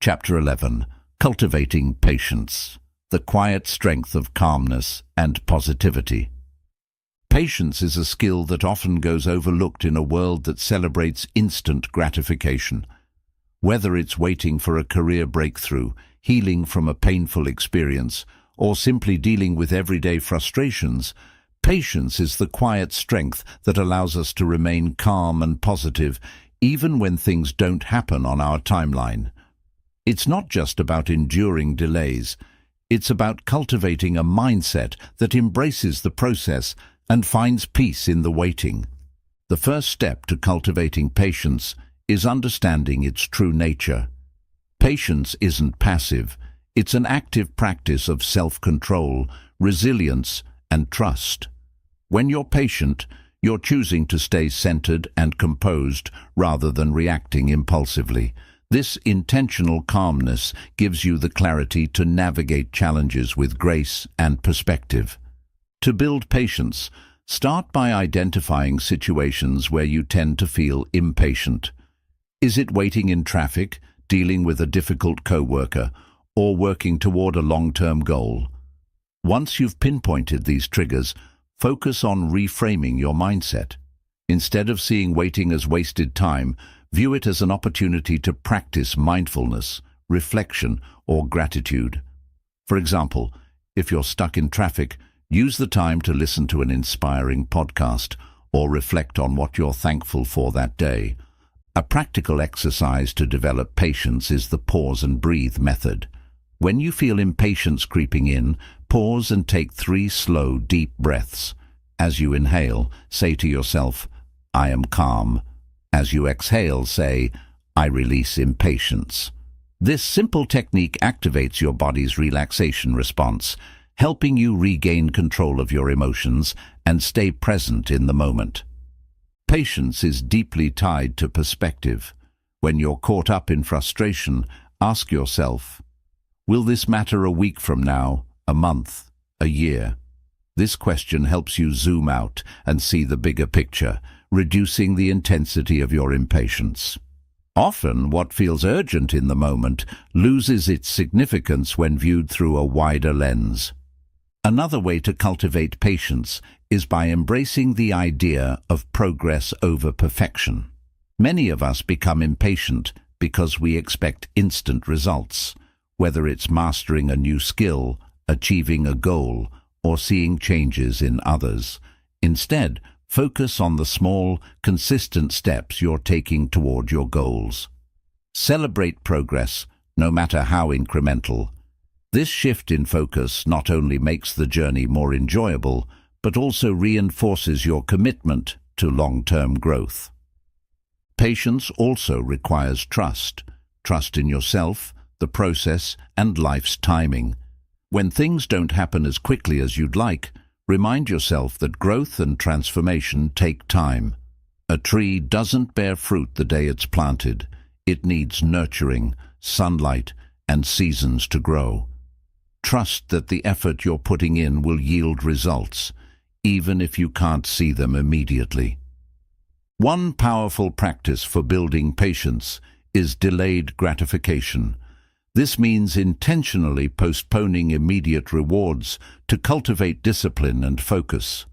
Speaker 1: Chapter 11. Cultivating Patience. The quiet strength of calmness and positivity. Patience is a skill that often goes overlooked in a world that celebrates instant gratification. Whether it's waiting for a career breakthrough, healing from a painful experience, or simply dealing with everyday frustrations, patience is the quiet strength that allows us to remain calm and positive even when things don't happen on our timeline. It's not just about enduring delays. It's about cultivating a mindset that embraces the process and finds peace in the waiting. The first step to cultivating patience is understanding its true nature. Patience isn't passive. It's an active practice of self-control, resilience, and trust. When you're patient, you're choosing to stay centered and composed rather than reacting impulsively. This intentional calmness gives you the clarity to navigate challenges with grace and perspective. To build patience, start by identifying situations where you tend to feel impatient. Is it waiting in traffic, dealing with a difficult coworker, or working toward a long-term goal? Once you've pinpointed these triggers, focus on reframing your mindset. Instead of seeing waiting as wasted time, view it as an opportunity to practice mindfulness, reflection, or gratitude. For example, if you're stuck in traffic, use the time to listen to an inspiring podcast or reflect on what you're thankful for that day. A practical exercise to develop patience is the pause and breathe method. When you feel impatience creeping in, pause and take 3 slow, deep breaths. As you inhale, say to yourself, "I am calm." As you exhale, say, "I release impatience." This simple technique activates your body's relaxation response, helping you regain control of your emotions and stay present in the moment. Patience is deeply tied to perspective. When you're caught up in frustration, ask yourself, will this matter a week from now, a month, a year? This question helps you zoom out and see the bigger picture, reducing the intensity of your impatience. Often, what feels urgent in the moment loses its significance when viewed through a wider lens. Another way to cultivate patience is by embracing the idea of progress over perfection. Many of us become impatient because we expect instant results, whether it's mastering a new skill, achieving a goal, or seeing changes in others. Instead, focus on the small, consistent steps you're taking toward your goals. Celebrate progress, no matter how incremental. This shift in focus not only makes the journey more enjoyable, but also reinforces your commitment to long-term growth. Patience also requires trust. Trust in yourself, the process, and life's timing. When things don't happen as quickly as you'd like, remind yourself that growth and transformation take time. A tree doesn't bear fruit the day it's planted. It needs nurturing, sunlight, and seasons to grow. Trust that the effort you're putting in will yield results, even if you can't see them immediately. One powerful practice for building patience is delayed gratification. This means intentionally postponing immediate rewards to cultivate discipline and focus.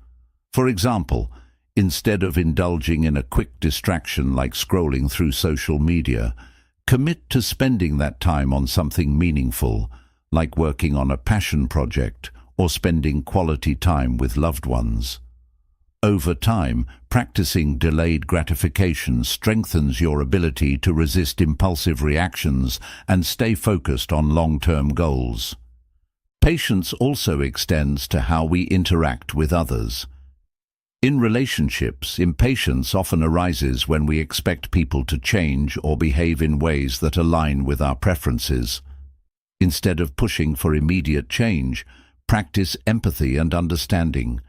Speaker 1: For example, instead of indulging in a quick distraction like scrolling through social media, commit to spending that time on something meaningful, like working on a passion project or spending quality time with loved ones. Over time, practicing delayed gratification strengthens your ability to resist impulsive reactions and stay focused on long-term goals. Patience also extends to how we interact with others. In relationships, impatience often arises when we expect people to change or behave in ways that align with our preferences. Instead of pushing for immediate change, practice empathy and understanding.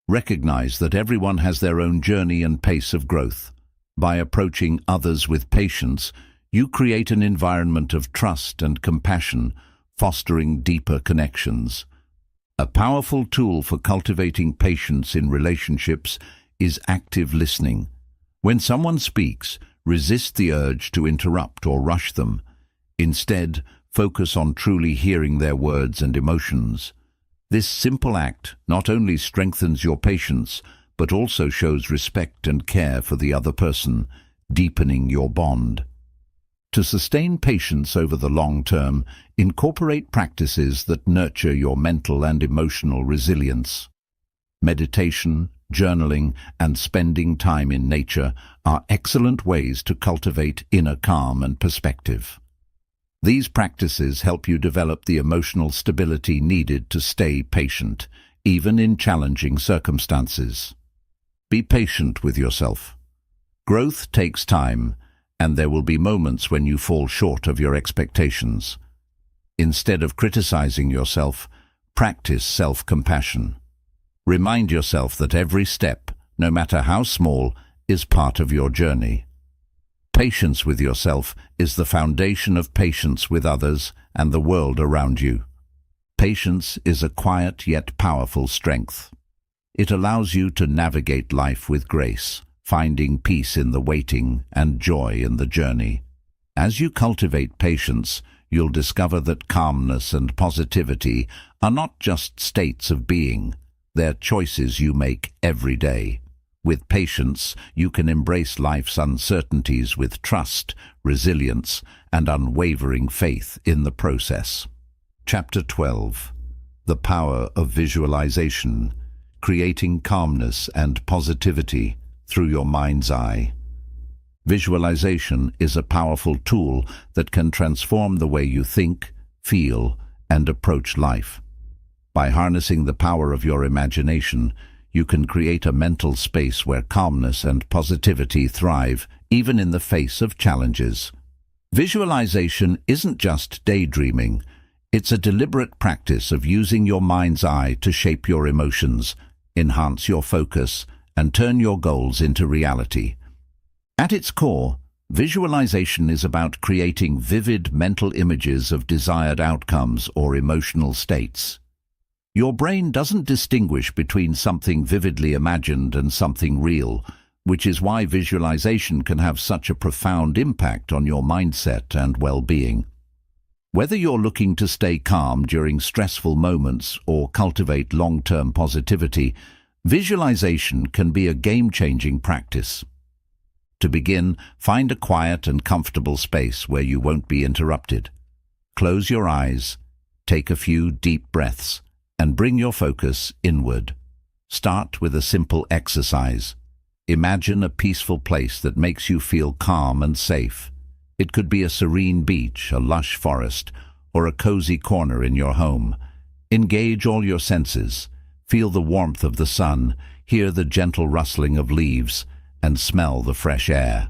Speaker 1: Recognize that everyone has their own journey and pace of growth. By approaching others with patience, you create an environment of trust and compassion, fostering deeper connections. A powerful tool for cultivating patience in relationships is active listening. When someone speaks, resist the urge to interrupt or rush them. Instead, focus on truly hearing their words and emotions. This simple act not only strengthens your patience, but also shows respect and care for the other person, deepening your bond. To sustain patience over the long term, incorporate practices that nurture your mental and emotional resilience. Meditation, journaling, and spending time in nature are excellent ways to cultivate inner calm and perspective. These practices help you develop the emotional stability needed to stay patient, even in challenging circumstances. Be patient with yourself. Growth takes time, and there will be moments when you fall short of your expectations. Instead of criticizing yourself, practice self-compassion. Remind yourself that every step, no matter how small, is part of your journey. Patience with yourself is the foundation of patience with others and the world around you. Patience is a quiet yet powerful strength. It allows you to navigate life with grace, finding peace in the waiting and joy in the journey. As you cultivate patience, you'll discover that calmness and positivity are not just states of being, they're choices you make every day. With patience, you can embrace life's uncertainties with trust, resilience, and unwavering faith in the process. Chapter 12. The Power of Visualization, Creating Calmness and Positivity Through Your Mind's Eye. Visualization is a powerful tool that can transform the way you think, feel, and approach life. By harnessing the power of your imagination, you can create a mental space where calmness and positivity thrive, even in the face of challenges. Visualization isn't just daydreaming. It's a deliberate practice of using your mind's eye to shape your emotions, enhance your focus, and turn your goals into reality. At its core, visualization is about creating vivid mental images of desired outcomes or emotional states. Your brain doesn't distinguish between something vividly imagined and something real, which is why visualization can have such a profound impact on your mindset and well-being. Whether you're looking to stay calm during stressful moments or cultivate long-term positivity, visualization can be a game-changing practice. To begin, find a quiet and comfortable space where you won't be interrupted. Close your eyes, take a few deep breaths, and bring your focus inward. Start with a simple exercise. Imagine a peaceful place that makes you feel calm and safe. It could be a serene beach, a lush forest, or a cozy corner in your home. Engage all your senses. Feel the warmth of the sun, hear the gentle rustling of leaves, and smell the fresh air.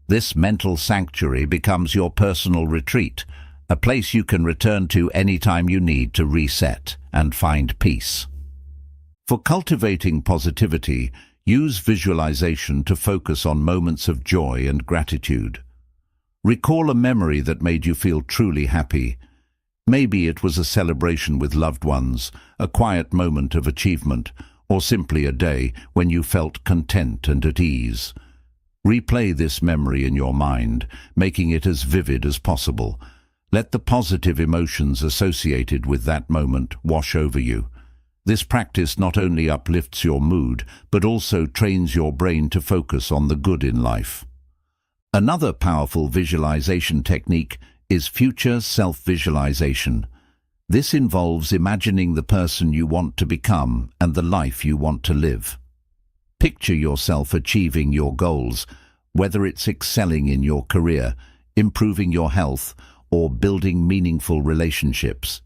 Speaker 1: This mental sanctuary becomes your personal retreat, a place you can return to anytime you need to reset and find peace. For cultivating positivity, use visualization to focus on moments of joy and gratitude. Recall a memory that made you feel truly happy. Maybe it was a celebration with loved ones, a quiet moment of achievement, or simply a day when you felt content and at ease. Replay this memory in your mind, making it as vivid as possible. Let the positive emotions associated with that moment wash over you. This practice not only uplifts your mood, but also trains your brain to focus on the good in life. Another powerful visualization technique is future self-visualization. This involves imagining the person you want to become and the life you want to live. Picture yourself achieving your goals, whether it's excelling in your career, improving your health, or building meaningful relationships.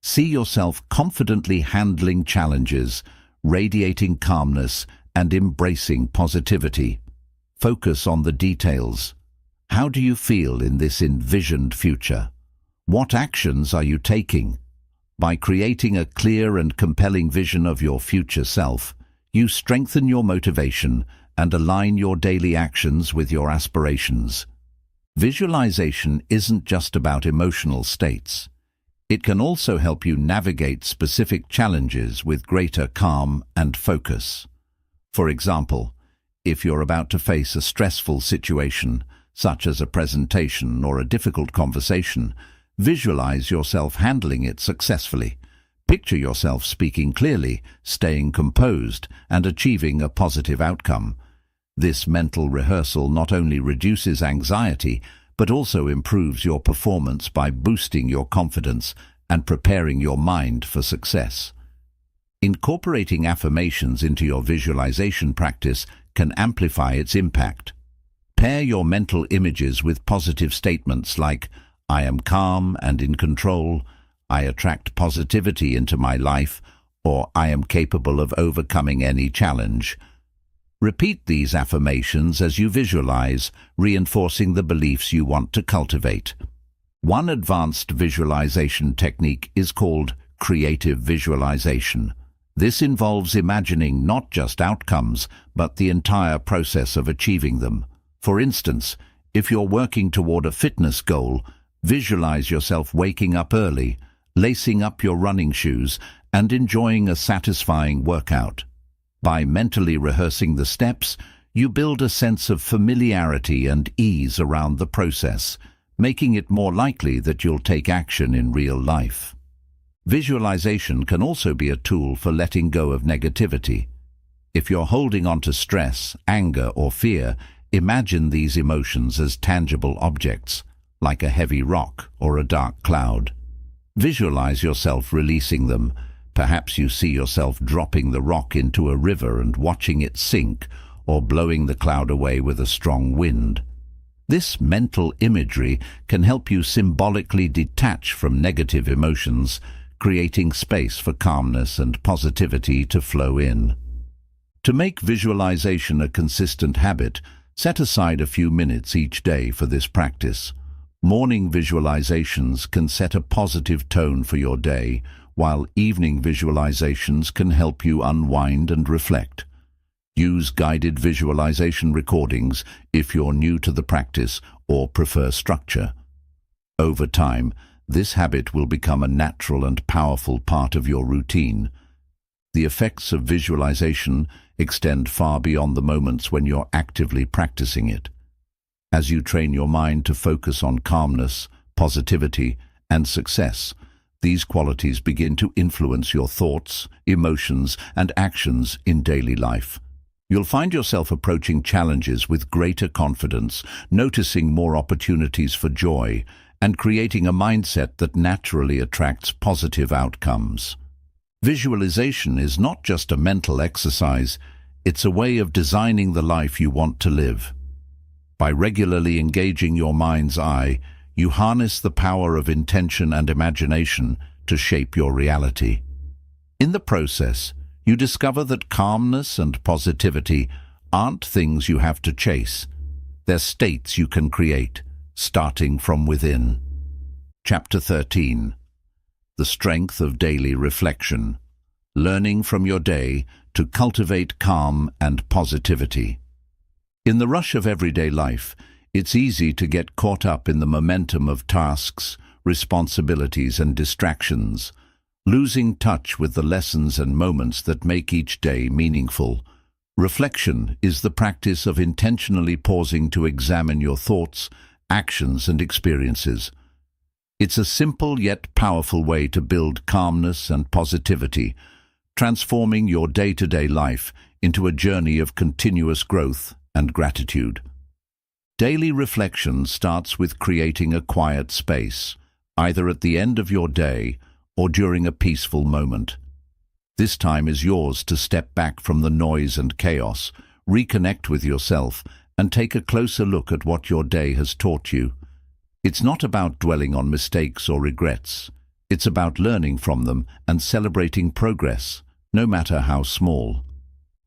Speaker 1: See yourself confidently handling challenges, radiating calmness, and embracing positivity. Focus on the details. How do you feel in this envisioned future? What actions are you taking? By creating a clear and compelling vision of your future self, you strengthen your motivation and align your daily actions with your aspirations. Visualization isn't just about emotional states. It can also help you navigate specific challenges with greater calm and focus. For example, if you're about to face a stressful situation, such as a presentation or a difficult conversation, visualize yourself handling it successfully. Picture yourself speaking clearly, staying composed, and achieving a positive outcome. This mental rehearsal not only reduces anxiety, but also improves your performance by boosting your confidence and preparing your mind for success. Incorporating affirmations into your visualization practice can amplify its impact. Pair your mental images with positive statements like, "I am calm and in control," "I attract positivity into my life," or "I am capable of overcoming any challenge." Repeat these affirmations as you visualize, reinforcing the beliefs you want to cultivate. One advanced visualization technique is called creative visualization. This involves imagining not just outcomes, but the entire process of achieving them. For instance, if you're working toward a fitness goal, visualize yourself waking up early, lacing up your running shoes, and enjoying a satisfying workout. By mentally rehearsing the steps, you build a sense of familiarity and ease around the process, making it more likely that you'll take action in real life. Visualization can also be a tool for letting go of negativity. If you're holding on to stress, anger, or fear, imagine these emotions as tangible objects, like a heavy rock or a dark cloud. Visualize yourself releasing them. Perhaps you see yourself dropping the rock into a river and watching it sink, or blowing the cloud away with a strong wind. This mental imagery can help you symbolically detach from negative emotions, creating space for calmness and positivity to flow in. To make visualization a consistent habit, set aside a few minutes each day for this practice. Morning visualizations can set a positive tone for your day, while evening visualizations can help you unwind and reflect. Use guided visualization recordings if you're new to the practice or prefer structure. Over time, this habit will become a natural and powerful part of your routine. The effects of visualization extend far beyond the moments when you're actively practicing it. As you train your mind to focus on calmness, positivity, and success, these qualities begin to influence your thoughts, emotions, and actions in daily life. You'll find yourself approaching challenges with greater confidence, noticing more opportunities for joy, and creating a mindset that naturally attracts positive outcomes. Visualization is not just a mental exercise, it's a way of designing the life you want to live. By regularly engaging your mind's eye, you harness the power of intention and imagination to shape your reality. In the process, you discover that calmness and positivity aren't things you have to chase. They're states you can create, starting from within. Chapter 13. The Strength of Daily Reflection. Learning from your day to cultivate calm and positivity. In the rush of everyday life, it's easy to get caught up in the momentum of tasks, responsibilities, and distractions, losing touch with the lessons and moments that make each day meaningful. Reflection is the practice of intentionally pausing to examine your thoughts, actions, and experiences. It's a simple yet powerful way to build calmness and positivity, transforming your day-to-day life into a journey of continuous growth and gratitude. Daily reflection starts with creating a quiet space, either at the end of your day or during a peaceful moment. This time is yours to step back from the noise and chaos, reconnect with yourself, and take a closer look at what your day has taught you. It's not about dwelling on mistakes or regrets. It's about learning from them and celebrating progress, no matter how small.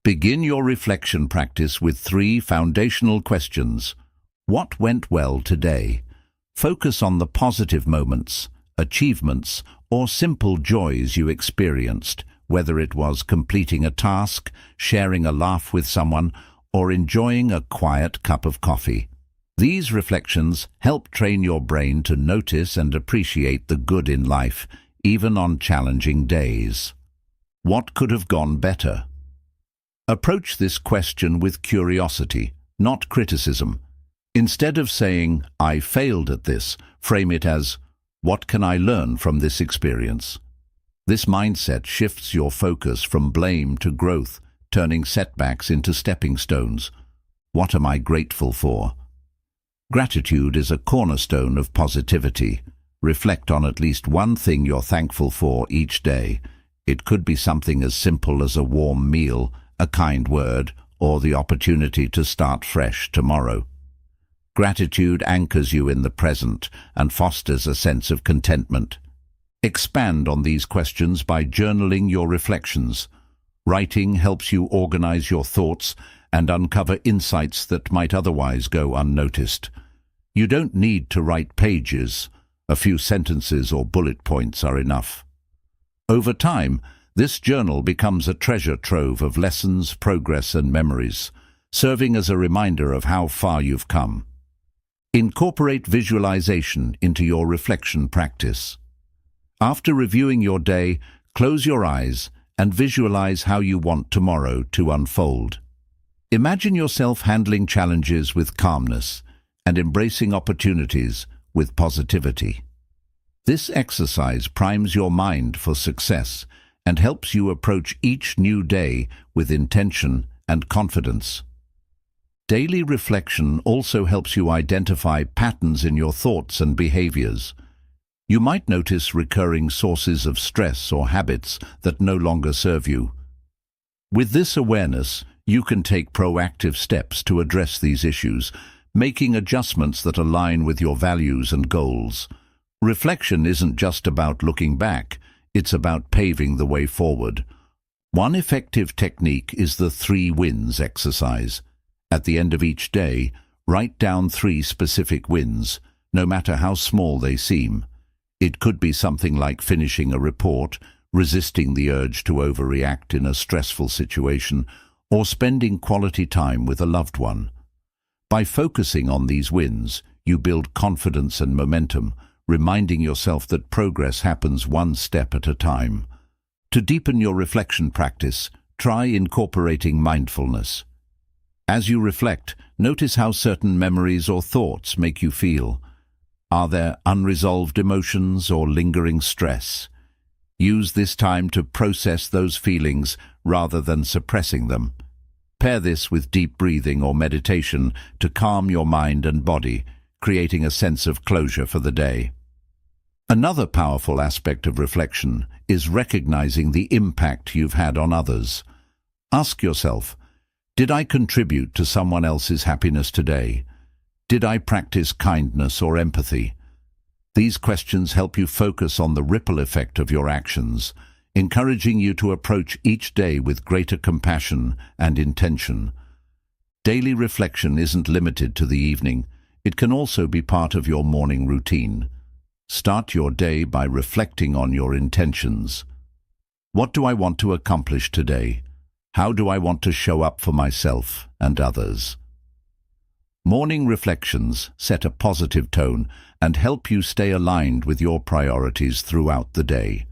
Speaker 1: Begin your reflection practice with 3 foundational questions. What went well today? Focus on the positive moments, achievements, or simple joys you experienced, whether it was completing a task, sharing a laugh with someone, or enjoying a quiet cup of coffee. These reflections help train your brain to notice and appreciate the good in life, even on challenging days. What could have gone better? Approach this question with curiosity, not criticism. Instead of saying, "I failed at this," frame it as, "What can I learn from this experience?" This mindset shifts your focus from blame to growth, turning setbacks into stepping stones. What am I grateful for? Gratitude is a cornerstone of positivity. Reflect on at least one thing you're thankful for each day. It could be something as simple as a warm meal, a kind word, or the opportunity to start fresh tomorrow. Gratitude anchors you in the present and fosters a sense of contentment. Expand on these questions by journaling your reflections. Writing helps you organize your thoughts and uncover insights that might otherwise go unnoticed. You don't need to write pages. A few sentences or bullet points are enough. Over time, this journal becomes a treasure trove of lessons, progress, and memories, serving as a reminder of how far you've come. Incorporate visualization into your reflection practice. After reviewing your day, close your eyes and visualize how you want tomorrow to unfold. Imagine yourself handling challenges with calmness and embracing opportunities with positivity. This exercise primes your mind for success and helps you approach each new day with intention and confidence. Daily reflection also helps you identify patterns in your thoughts and behaviors. You might notice recurring sources of stress or habits that no longer serve you. With this awareness, you can take proactive steps to address these issues, making adjustments that align with your values and goals. Reflection isn't just about looking back, it's about paving the way forward. One effective technique is the 3 wins exercise. At the end of each day, write down 3 specific wins, no matter how small they seem. It could be something like finishing a report, resisting the urge to overreact in a stressful situation, or spending quality time with a loved one. By focusing on these wins, you build confidence and momentum, reminding yourself that progress happens one step at a time. To deepen your reflection practice, try incorporating mindfulness. As you reflect, notice how certain memories or thoughts make you feel. Are there unresolved emotions or lingering stress? Use this time to process those feelings rather than suppressing them. Pair this with deep breathing or meditation to calm your mind and body, creating a sense of closure for the day. Another powerful aspect of reflection is recognizing the impact you've had on others. Ask yourself, did I contribute to someone else's happiness today? Did I practice kindness or empathy? These questions help you focus on the ripple effect of your actions, encouraging you to approach each day with greater compassion and intention. Daily reflection isn't limited to the evening. It can also be part of your morning routine. Start your day by reflecting on your intentions. What do I want to accomplish today? How do I want to show up for myself and others? Morning reflections set a positive tone and help you stay aligned with your priorities throughout the day.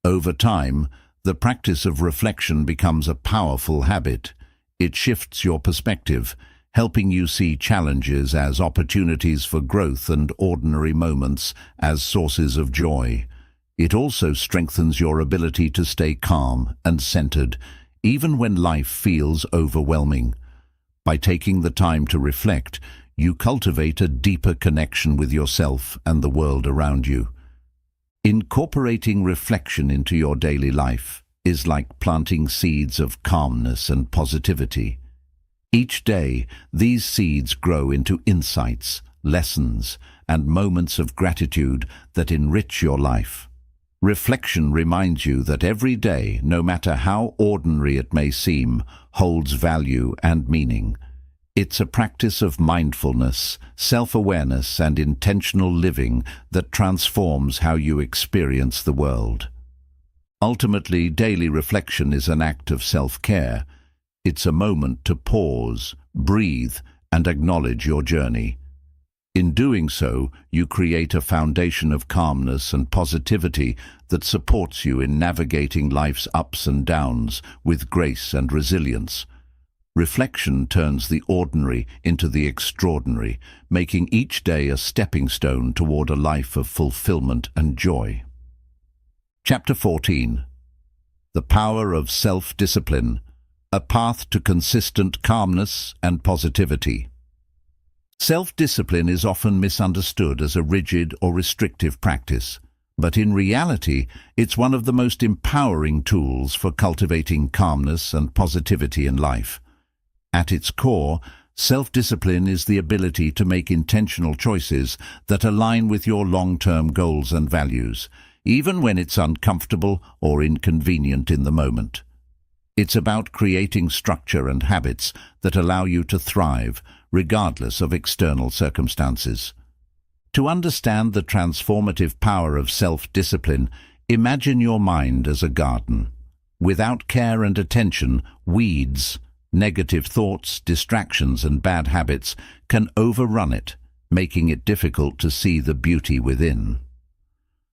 Speaker 1: Over time, the practice of reflection becomes a powerful habit. It shifts your perspective, helping you see challenges as opportunities for growth and ordinary moments as sources of joy. It also strengthens your ability to stay calm and centered, even when life feels overwhelming. By taking the time to reflect, you cultivate a deeper connection with yourself and the world around you. Incorporating reflection into your daily life is like planting seeds of calmness and positivity. Each day, these seeds grow into insights, lessons, and moments of gratitude that enrich your life. Reflection reminds you that every day, no matter how ordinary it may seem, holds value and meaning. It's a practice of mindfulness, self-awareness, and intentional living that transforms how you experience the world. Ultimately, daily reflection is an act of self-care. It's a moment to pause, breathe, and acknowledge your journey. In doing so, you create a foundation of calmness and positivity that supports you in navigating life's ups and downs with grace and resilience. Reflection turns the ordinary into the extraordinary, making each day a stepping stone toward a life of fulfillment and joy. Chapter 14. The Power of Self-Discipline, a Path to Consistent Calmness and Positivity. Self-discipline is often misunderstood as a rigid or restrictive practice, but in reality, it's one of the most empowering tools for cultivating calmness and positivity in life. At its core, self-discipline is the ability to make intentional choices that align with your long-term goals and values, even when it's uncomfortable or inconvenient in the moment. It's about creating structure and habits that allow you to thrive, regardless of external circumstances. To understand the transformative power of self-discipline, imagine your mind as a garden. Without care and attention, weeds, negative thoughts, distractions, and bad habits can overrun it, making it difficult to see the beauty within.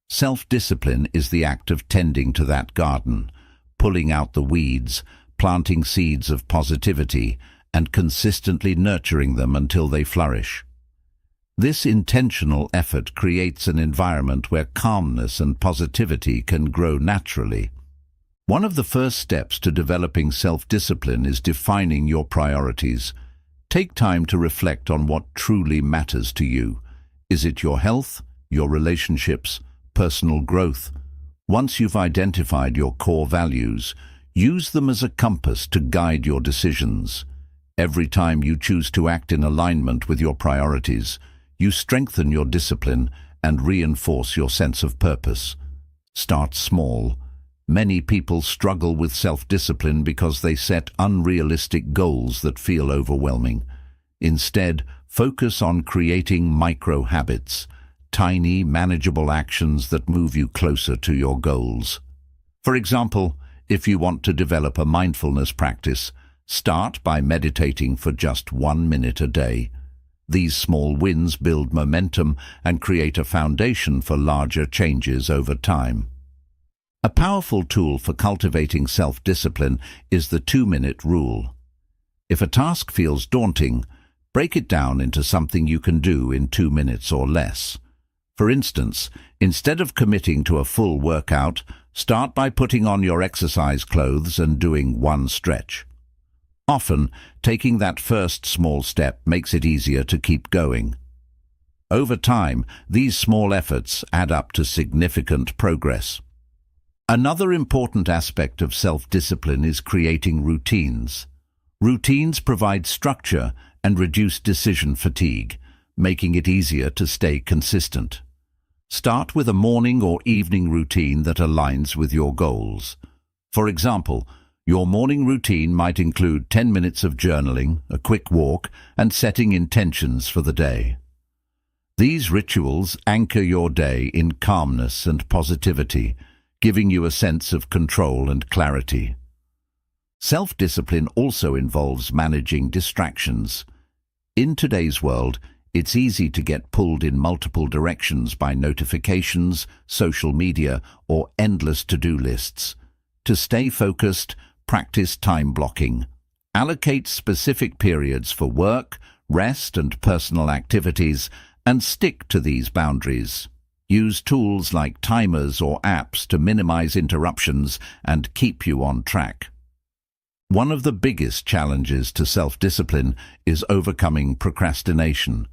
Speaker 1: Self-discipline is the act of tending to that garden, pulling out the weeds, planting seeds of positivity, and consistently nurturing them until they flourish. This intentional effort creates an environment where calmness and positivity can grow naturally. One of the first steps to developing self-discipline is defining your priorities. Take time to reflect on what truly matters to you. Is it your health, your relationships, personal growth? Once you've identified your core values, use them as a compass to guide your decisions. Every time you choose to act in alignment with your priorities, you strengthen your discipline and reinforce your sense of purpose. Start small. Many people struggle with self-discipline because they set unrealistic goals that feel overwhelming. Instead, focus on creating micro-habits, tiny, manageable actions that move you closer to your goals. For example, if you want to develop a mindfulness practice, start by meditating for just 1 minute a day. These small wins build momentum and create a foundation for larger changes over time. A powerful tool for cultivating self-discipline is the 2-minute rule. If a task feels daunting, break it down into something you can do in 2 minutes or less. For instance, instead of committing to a full workout, start by putting on your exercise clothes and doing 1 stretch. Often, taking that first small step makes it easier to keep going. Over time, these small efforts add up to significant progress. Another important aspect of self-discipline is creating routines. Routines provide structure and reduce decision fatigue, making it easier to stay consistent. Start with a morning or evening routine that aligns with your goals. For example, your morning routine might include 10 minutes of journaling, a quick walk, and setting intentions for the day. These rituals anchor your day in calmness and positivity, giving you a sense of control and clarity. Self-discipline also involves managing distractions. In today's world, it's easy to get pulled in multiple directions by notifications, social media, or endless to-do lists. To stay focused, practice time blocking. Allocate specific periods for work, rest, and personal activities, and stick to these boundaries. Use tools like timers or apps to minimize interruptions and keep you on track. One of the biggest challenges to self-discipline is overcoming procrastination.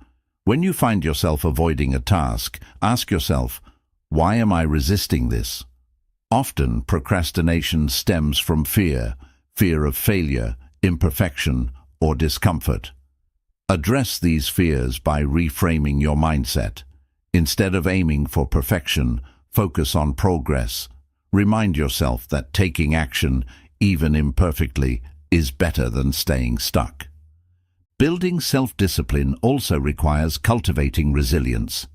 Speaker 1: When you find yourself avoiding a task, ask yourself, why am I resisting this? Often, procrastination stems from fear of failure, imperfection, or discomfort. Address these fears by reframing your mindset. Instead of aiming for perfection, focus on progress. Remind yourself that taking action, even imperfectly, is better than staying stuck. Building self-discipline also requires cultivating resilience.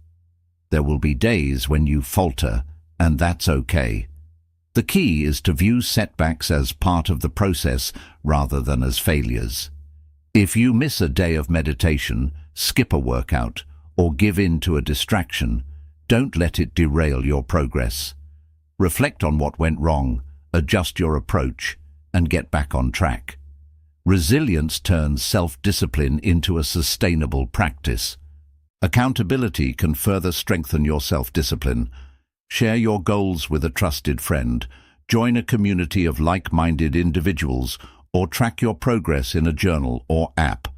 Speaker 1: There will be days when you falter, and that's okay. The key is to view setbacks as part of the process rather than as failures. If you miss a day of meditation, skip a workout, or give in to a distraction, don't let it derail your progress. Reflect on what went wrong, adjust your approach, and get back on track. Resilience turns self-discipline into a sustainable practice. Accountability can further strengthen your self-discipline. Share your goals with a trusted friend, join a community of like-minded individuals, or track your progress in a journal or app.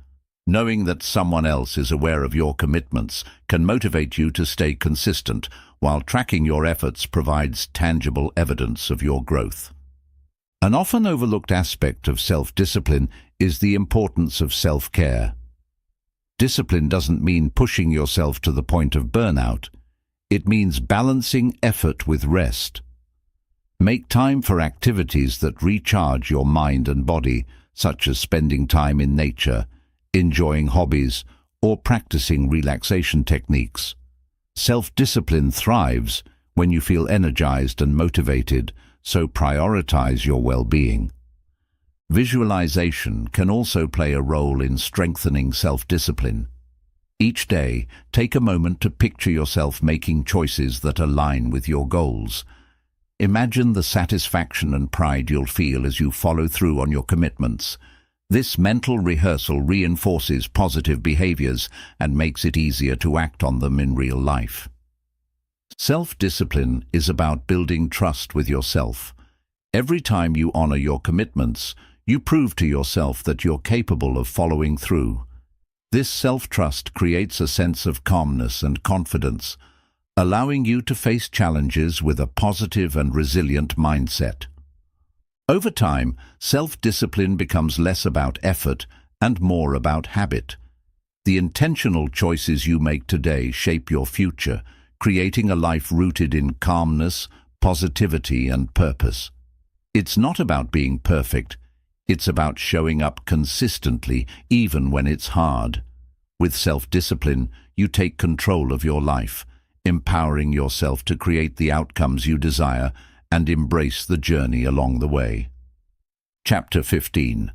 Speaker 1: Knowing that someone else is aware of your commitments can motivate you to stay consistent, while tracking your efforts provides tangible evidence of your growth. An often overlooked aspect of self-discipline is the importance of self-care. Discipline doesn't mean pushing yourself to the point of burnout. It means balancing effort with rest. Make time for activities that recharge your mind and body, such as spending time in nature, enjoying hobbies, or practicing relaxation techniques. Self-discipline thrives when you feel energized and motivated, so prioritize your well-being. Visualization can also play a role in strengthening self-discipline. Each day, take a moment to picture yourself making choices that align with your goals. Imagine the satisfaction and pride you'll feel as you follow through on your commitments. This mental rehearsal reinforces positive behaviors and makes it easier to act on them in real life. Self-discipline is about building trust with yourself. Every time you honor your commitments, you prove to yourself that you're capable of following through. This self-trust creates a sense of calmness and confidence, allowing you to face challenges with a positive and resilient mindset. Over time, self-discipline becomes less about effort and more about habit. The intentional choices you make today shape your future, creating a life rooted in calmness, positivity, and purpose. It's not about being perfect. It's about showing up consistently, even when it's hard. With self-discipline, you take control of your life, empowering yourself to create the outcomes you desire and embrace the journey along the way. Chapter 15.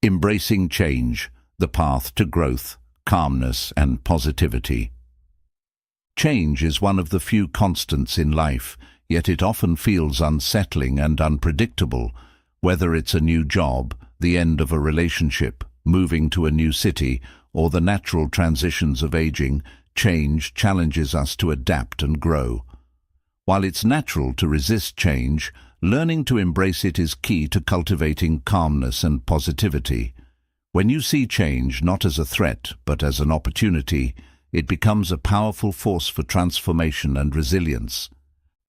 Speaker 1: Embracing Change, the Path to Growth, Calmness, and Positivity. Change is one of the few constants in life, yet it often feels unsettling and unpredictable. Whether it's a new job, the end of a relationship, moving to a new city, or the natural transitions of aging, change challenges us to adapt and grow. While it's natural to resist change, learning to embrace it is key to cultivating calmness and positivity. When you see change not as a threat but as an opportunity, it becomes a powerful force for transformation and resilience.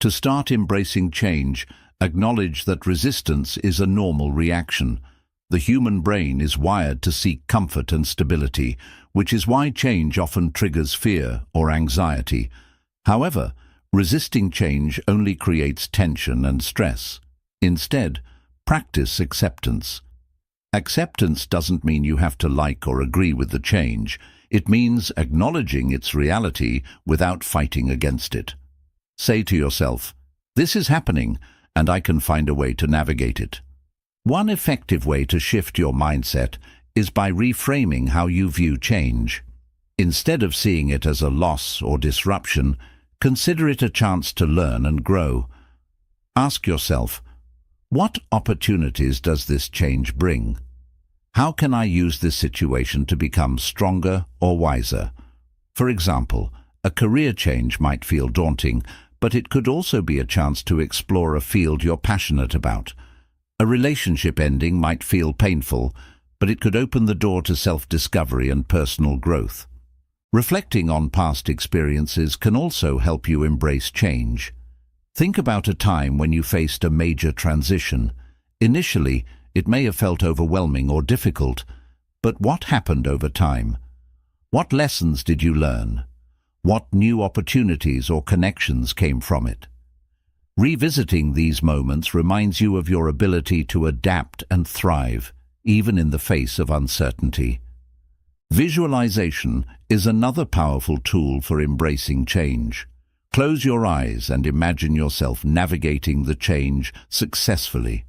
Speaker 1: To start embracing change, acknowledge that resistance is a normal reaction. The human brain is wired to seek comfort and stability, which is why change often triggers fear or anxiety. However, resisting change only creates tension and stress. Instead, practice acceptance. Acceptance doesn't mean you have to like or agree with the change. It means acknowledging its reality without fighting against it. Say to yourself, "This is happening, and I can find a way to navigate it." One effective way to shift your mindset is by reframing how you view change. Instead of seeing it as a loss or disruption, consider it a chance to learn and grow. Ask yourself, what opportunities does this change bring? How can I use this situation to become stronger or wiser? For example, a career change might feel daunting, but it could also be a chance to explore a field you're passionate about. A relationship ending might feel painful, but it could open the door to self-discovery and personal growth. Reflecting on past experiences can also help you embrace change. Think about a time when you faced a major transition. Initially, it may have felt overwhelming or difficult, but what happened over time? What lessons did you learn? What new opportunities or connections came from it? Revisiting these moments reminds you of your ability to adapt and thrive, even in the face of uncertainty. Visualization is another powerful tool for embracing change. Close your eyes and imagine yourself navigating the change successfully.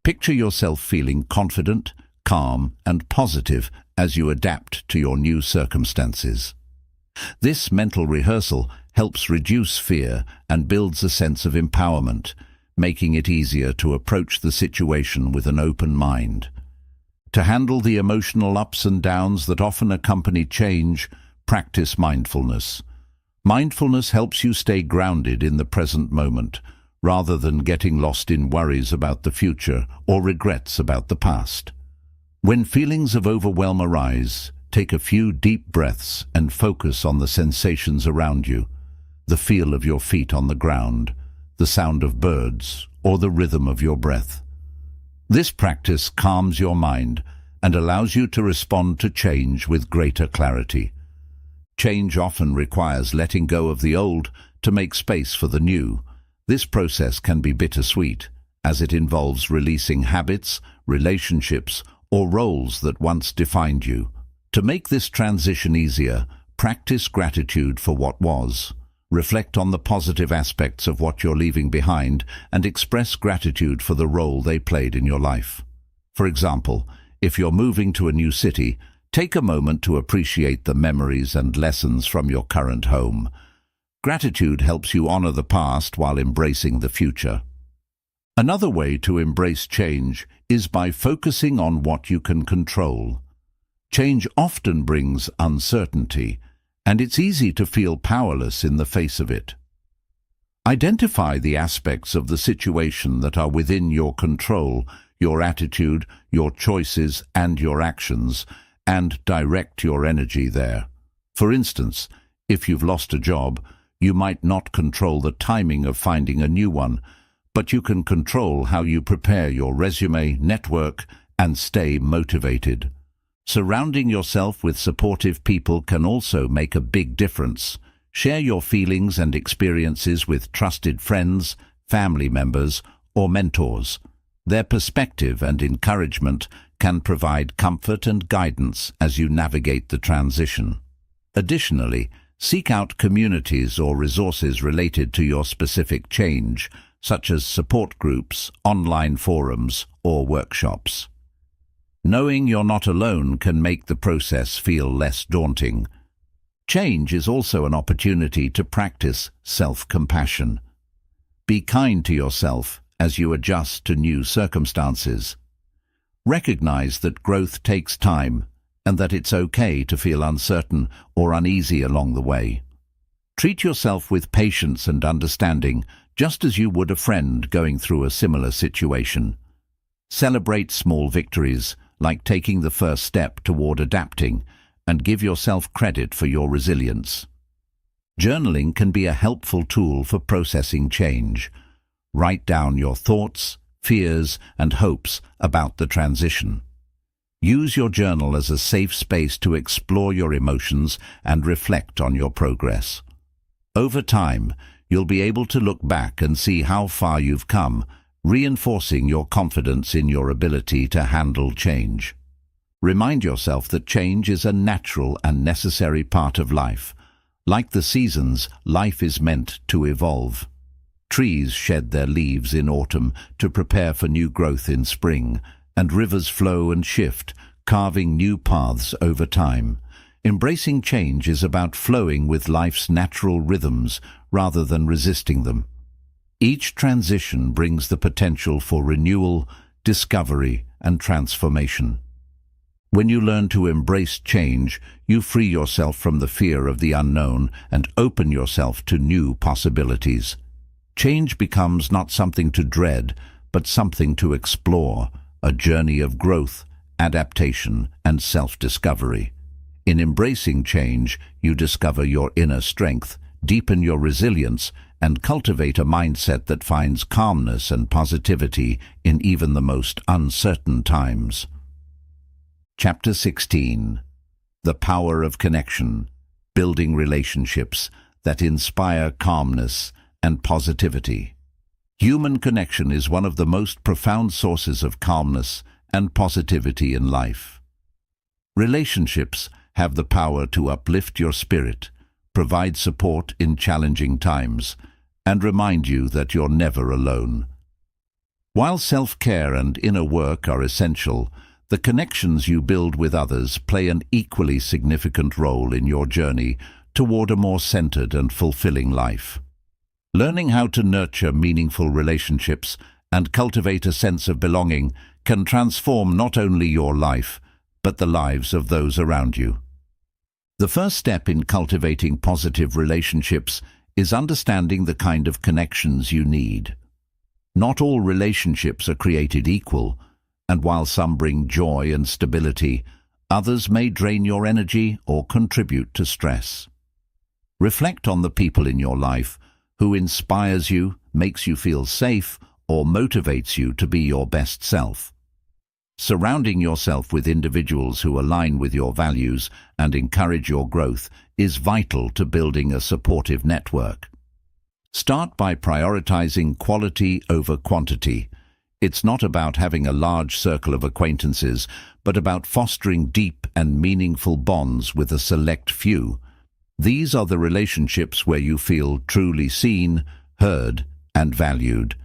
Speaker 1: Picture yourself feeling confident, calm, and positive as you adapt to your new circumstances. This mental rehearsal helps reduce fear and builds a sense of empowerment, making it easier to approach the situation with an open mind. To handle the emotional ups and downs that often accompany change, practice mindfulness. Mindfulness helps you stay grounded in the present moment, rather than getting lost in worries about the future or regrets about the past. When feelings of overwhelm arise, take a few deep breaths and focus on the sensations around you, the feel of your feet on the ground, the sound of birds, or the rhythm of your breath. This practice calms your mind and allows you to respond to change with greater clarity. Change often requires letting go of the old to make space for the new. This process can be bittersweet, as it involves releasing habits, relationships, or roles that once defined you. To make this transition easier, practice gratitude for what was. Reflect on the positive aspects of what you're leaving behind and express gratitude for the role they played in your life. For example, if you're moving to a new city, take a moment to appreciate the memories and lessons from your current home. Gratitude helps you honor the past while embracing the future. Another way to embrace change is by focusing on what you can control. Change often brings uncertainty, and it's easy to feel powerless in the face of it. Identify the aspects of the situation that are within your control, your attitude, your choices, and your actions, and direct your energy there. For instance, if you've lost a job, you might not control the timing of finding a new one, but you can control how you prepare your resume, network, and stay motivated. Surrounding yourself with supportive people can also make a big difference. Share your feelings and experiences with trusted friends, family members, or mentors. Their perspective and encouragement can provide comfort and guidance as you navigate the transition. Additionally, seek out communities or resources related to your specific change, such as support groups, online forums, or workshops. Knowing you're not alone can make the process feel less daunting. Change is also an opportunity to practice self-compassion. Be kind to yourself as you adjust to new circumstances. Recognize that growth takes time and that it's okay to feel uncertain or uneasy along the way. Treat yourself with patience and understanding, just as you would a friend going through a similar situation. Celebrate small victories, like taking the first step toward adapting, and give yourself credit for your resilience. Journaling can be a helpful tool for processing change. Write down your thoughts, fears, and hopes about the transition. Use your journal as a safe space to explore your emotions and reflect on your progress. Over time, you'll be able to look back and see how far you've come, reinforcing your confidence in your ability to handle change. Remind yourself that change is a natural and necessary part of life. Like the seasons, life is meant to evolve. Trees shed their leaves in autumn to prepare for new growth in spring, and rivers flow and shift, carving new paths over time. Embracing change is about flowing with life's natural rhythms rather than resisting them. Each transition brings the potential for renewal, discovery, and transformation. When you learn to embrace change, you free yourself from the fear of the unknown and open yourself to new possibilities. Change becomes not something to dread, but something to explore, a journey of growth, adaptation, and self-discovery. In embracing change, you discover your inner strength, deepen your resilience, and cultivate a mindset that finds calmness and positivity in even the most uncertain times. Chapter 16. The Power of Connection, Building Relationships that Inspire Calmness and Positivity. Human connection is one of the most profound sources of calmness and positivity in life. Relationships have the power to uplift your spirit, provide support in challenging times, and remind you that you're never alone. While self-care and inner work are essential, the connections you build with others play an equally significant role in your journey toward a more centered and fulfilling life. Learning how to nurture meaningful relationships and cultivate a sense of belonging can transform not only your life, but the lives of those around you. The first step in cultivating positive relationships is understanding the kind of connections you need. Not all relationships are created equal, and while some bring joy and stability, others may drain your energy or contribute to stress. Reflect on the people in your life who inspires you, makes you feel safe, or motivates you to be your best self. Surrounding yourself with individuals who align with your values and encourage your growth is vital to building a supportive network. Start by prioritizing quality over quantity. It's not about having a large circle of acquaintances, but about fostering deep and meaningful bonds with a select few. These are the relationships where you feel truly seen, heard, and valued.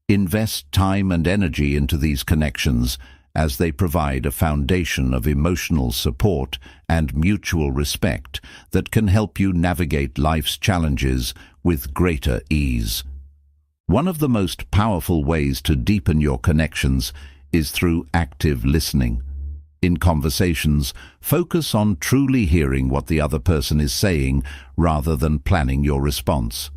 Speaker 1: Invest time and energy into these connections, as they provide a foundation of emotional support and mutual respect that can help you navigate life's challenges with greater ease. One of the most powerful ways to deepen your connections is through active listening. In conversations, focus on truly hearing what the other person is saying rather than planning your response.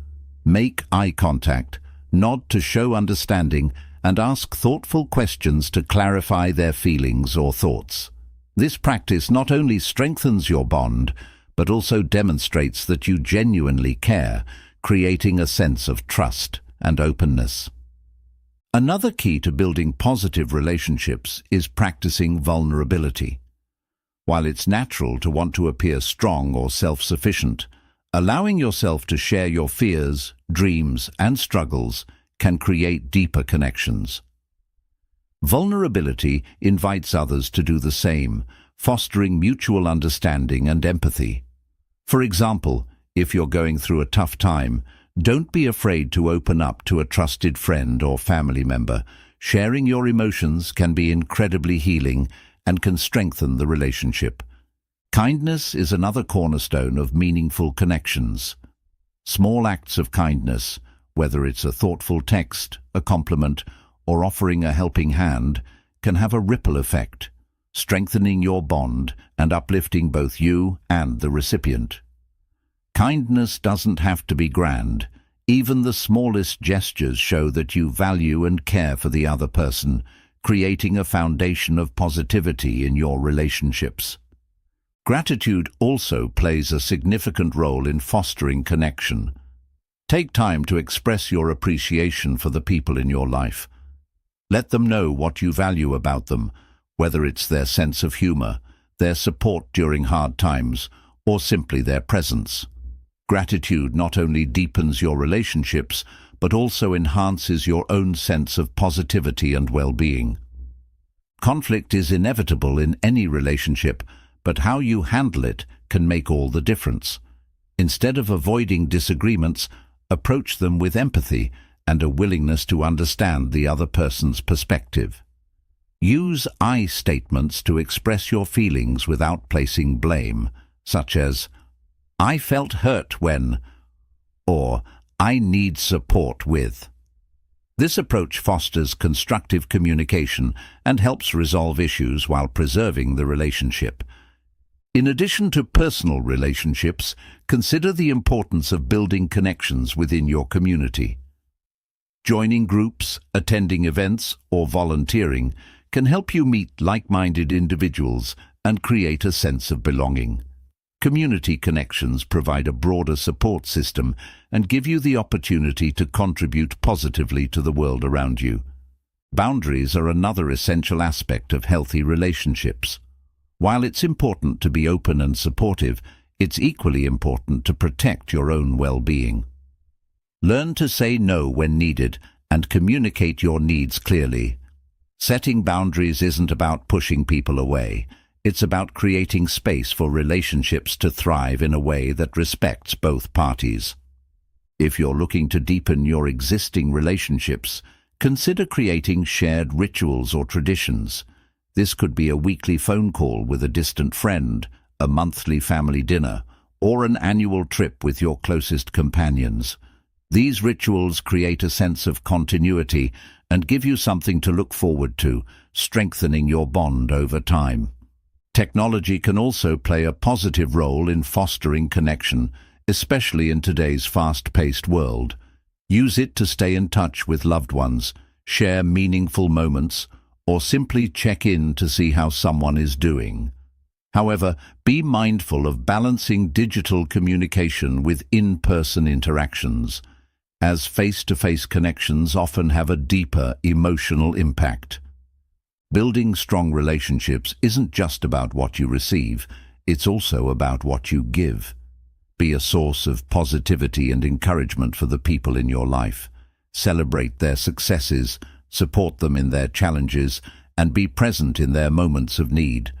Speaker 1: Make eye contact, nod to show understanding, and ask thoughtful questions to clarify their feelings or thoughts. This practice not only strengthens your bond, but also demonstrates that you genuinely care, creating a sense of trust and openness. Another key to building positive relationships is practicing vulnerability. While it's natural to want to appear strong or self-sufficient, allowing yourself to share your fears, dreams, and struggles can create deeper connections. Vulnerability invites others to do the same, fostering mutual understanding and empathy. For example, if you're going through a tough time, don't be afraid to open up to a trusted friend or family member. Sharing your emotions can be incredibly healing and can strengthen the relationship. Kindness is another cornerstone of meaningful connections. Small acts of kindness, whether it's a thoughtful text, a compliment, or offering a helping hand, can have a ripple effect, strengthening your bond and uplifting both you and the recipient. Kindness doesn't have to be grand. Even the smallest gestures show that you value and care for the other person, creating a foundation of positivity in your relationships. Gratitude also plays a significant role in fostering connection. Take time to express your appreciation for the people in your life. Let them know what you value about them, whether it's their sense of humor, their support during hard times, or simply their presence. Gratitude not only deepens your relationships, but also enhances your own sense of positivity and well-being. Conflict is inevitable in any relationship, but how you handle it can make all the difference. Instead of avoiding disagreements, approach them with empathy and a willingness to understand the other person's perspective. Use I statements to express your feelings without placing blame, such as, "I felt hurt when," or "I need support with." This approach fosters constructive communication and helps resolve issues while preserving the relationship. In addition to personal relationships, consider the importance of building connections within your community. Joining groups, attending events, or volunteering can help you meet like-minded individuals and create a sense of belonging. Community connections provide a broader support system and give you the opportunity to contribute positively to the world around you. Boundaries are another essential aspect of healthy relationships. While it's important to be open and supportive, it's equally important to protect your own well-being. Learn to say no when needed and communicate your needs clearly. Setting boundaries isn't about pushing people away. It's about creating space for relationships to thrive in a way that respects both parties. If you're looking to deepen your existing relationships, consider creating shared rituals or traditions. This could be a weekly phone call with a distant friend, a monthly family dinner, or an annual trip with your closest companions. These rituals create a sense of continuity and give you something to look forward to, strengthening your bond over time. Technology can also play a positive role in fostering connection, especially in today's fast-paced world. Use it to stay in touch with loved ones, share meaningful moments, or simply check in to see how someone is doing. However, be mindful of balancing digital communication with in-person interactions, as face-to-face connections often have a deeper emotional impact. Building strong relationships isn't just about what you receive, it's also about what you give. Be a source of positivity and encouragement for the people in your life. Celebrate their successes, support them in their challenges, and be present in their moments of need.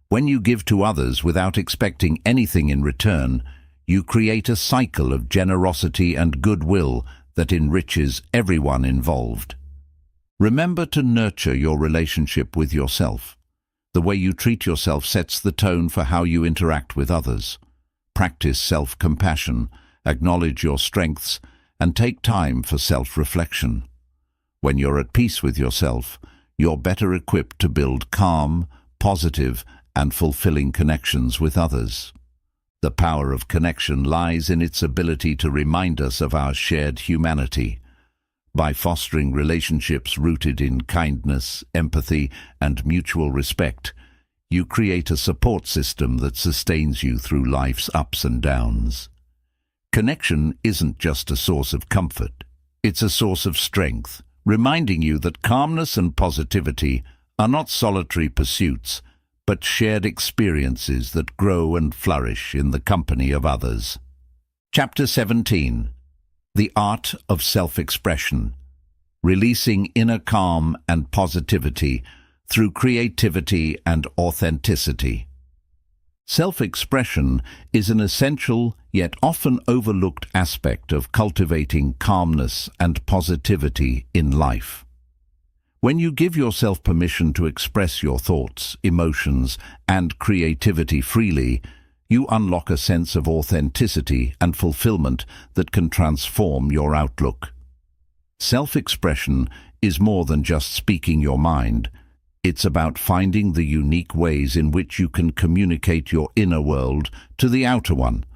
Speaker 1: When you give to others without expecting anything in return, you create a cycle of generosity and goodwill that enriches everyone involved. Remember to nurture your relationship with yourself. The way you treat yourself sets the tone for how you interact with others. Practice self-compassion, acknowledge your strengths, and take time for self-reflection. When you're at peace with yourself, you're better equipped to build calm, positive, and fulfilling connections with others. The power of connection lies in its ability to remind us of our shared humanity. By fostering relationships rooted in kindness, empathy, and mutual respect, you create a support system that sustains you through life's ups and downs. Connection isn't just a source of comfort, it's a source of strength, reminding you that calmness and positivity are not solitary pursuits, but shared experiences that grow and flourish in the company of others. Chapter 17. The Art of Self-Expression. Releasing inner calm and positivity through creativity and authenticity. Self-expression is an essential yet often overlooked aspect of cultivating calmness and positivity in life. When you give yourself permission to express your thoughts, emotions, and creativity freely, you unlock a sense of authenticity and fulfillment that can transform your outlook. Self-expression is more than just speaking your mind. It's about finding the unique ways in which you can communicate your inner world to the outer one,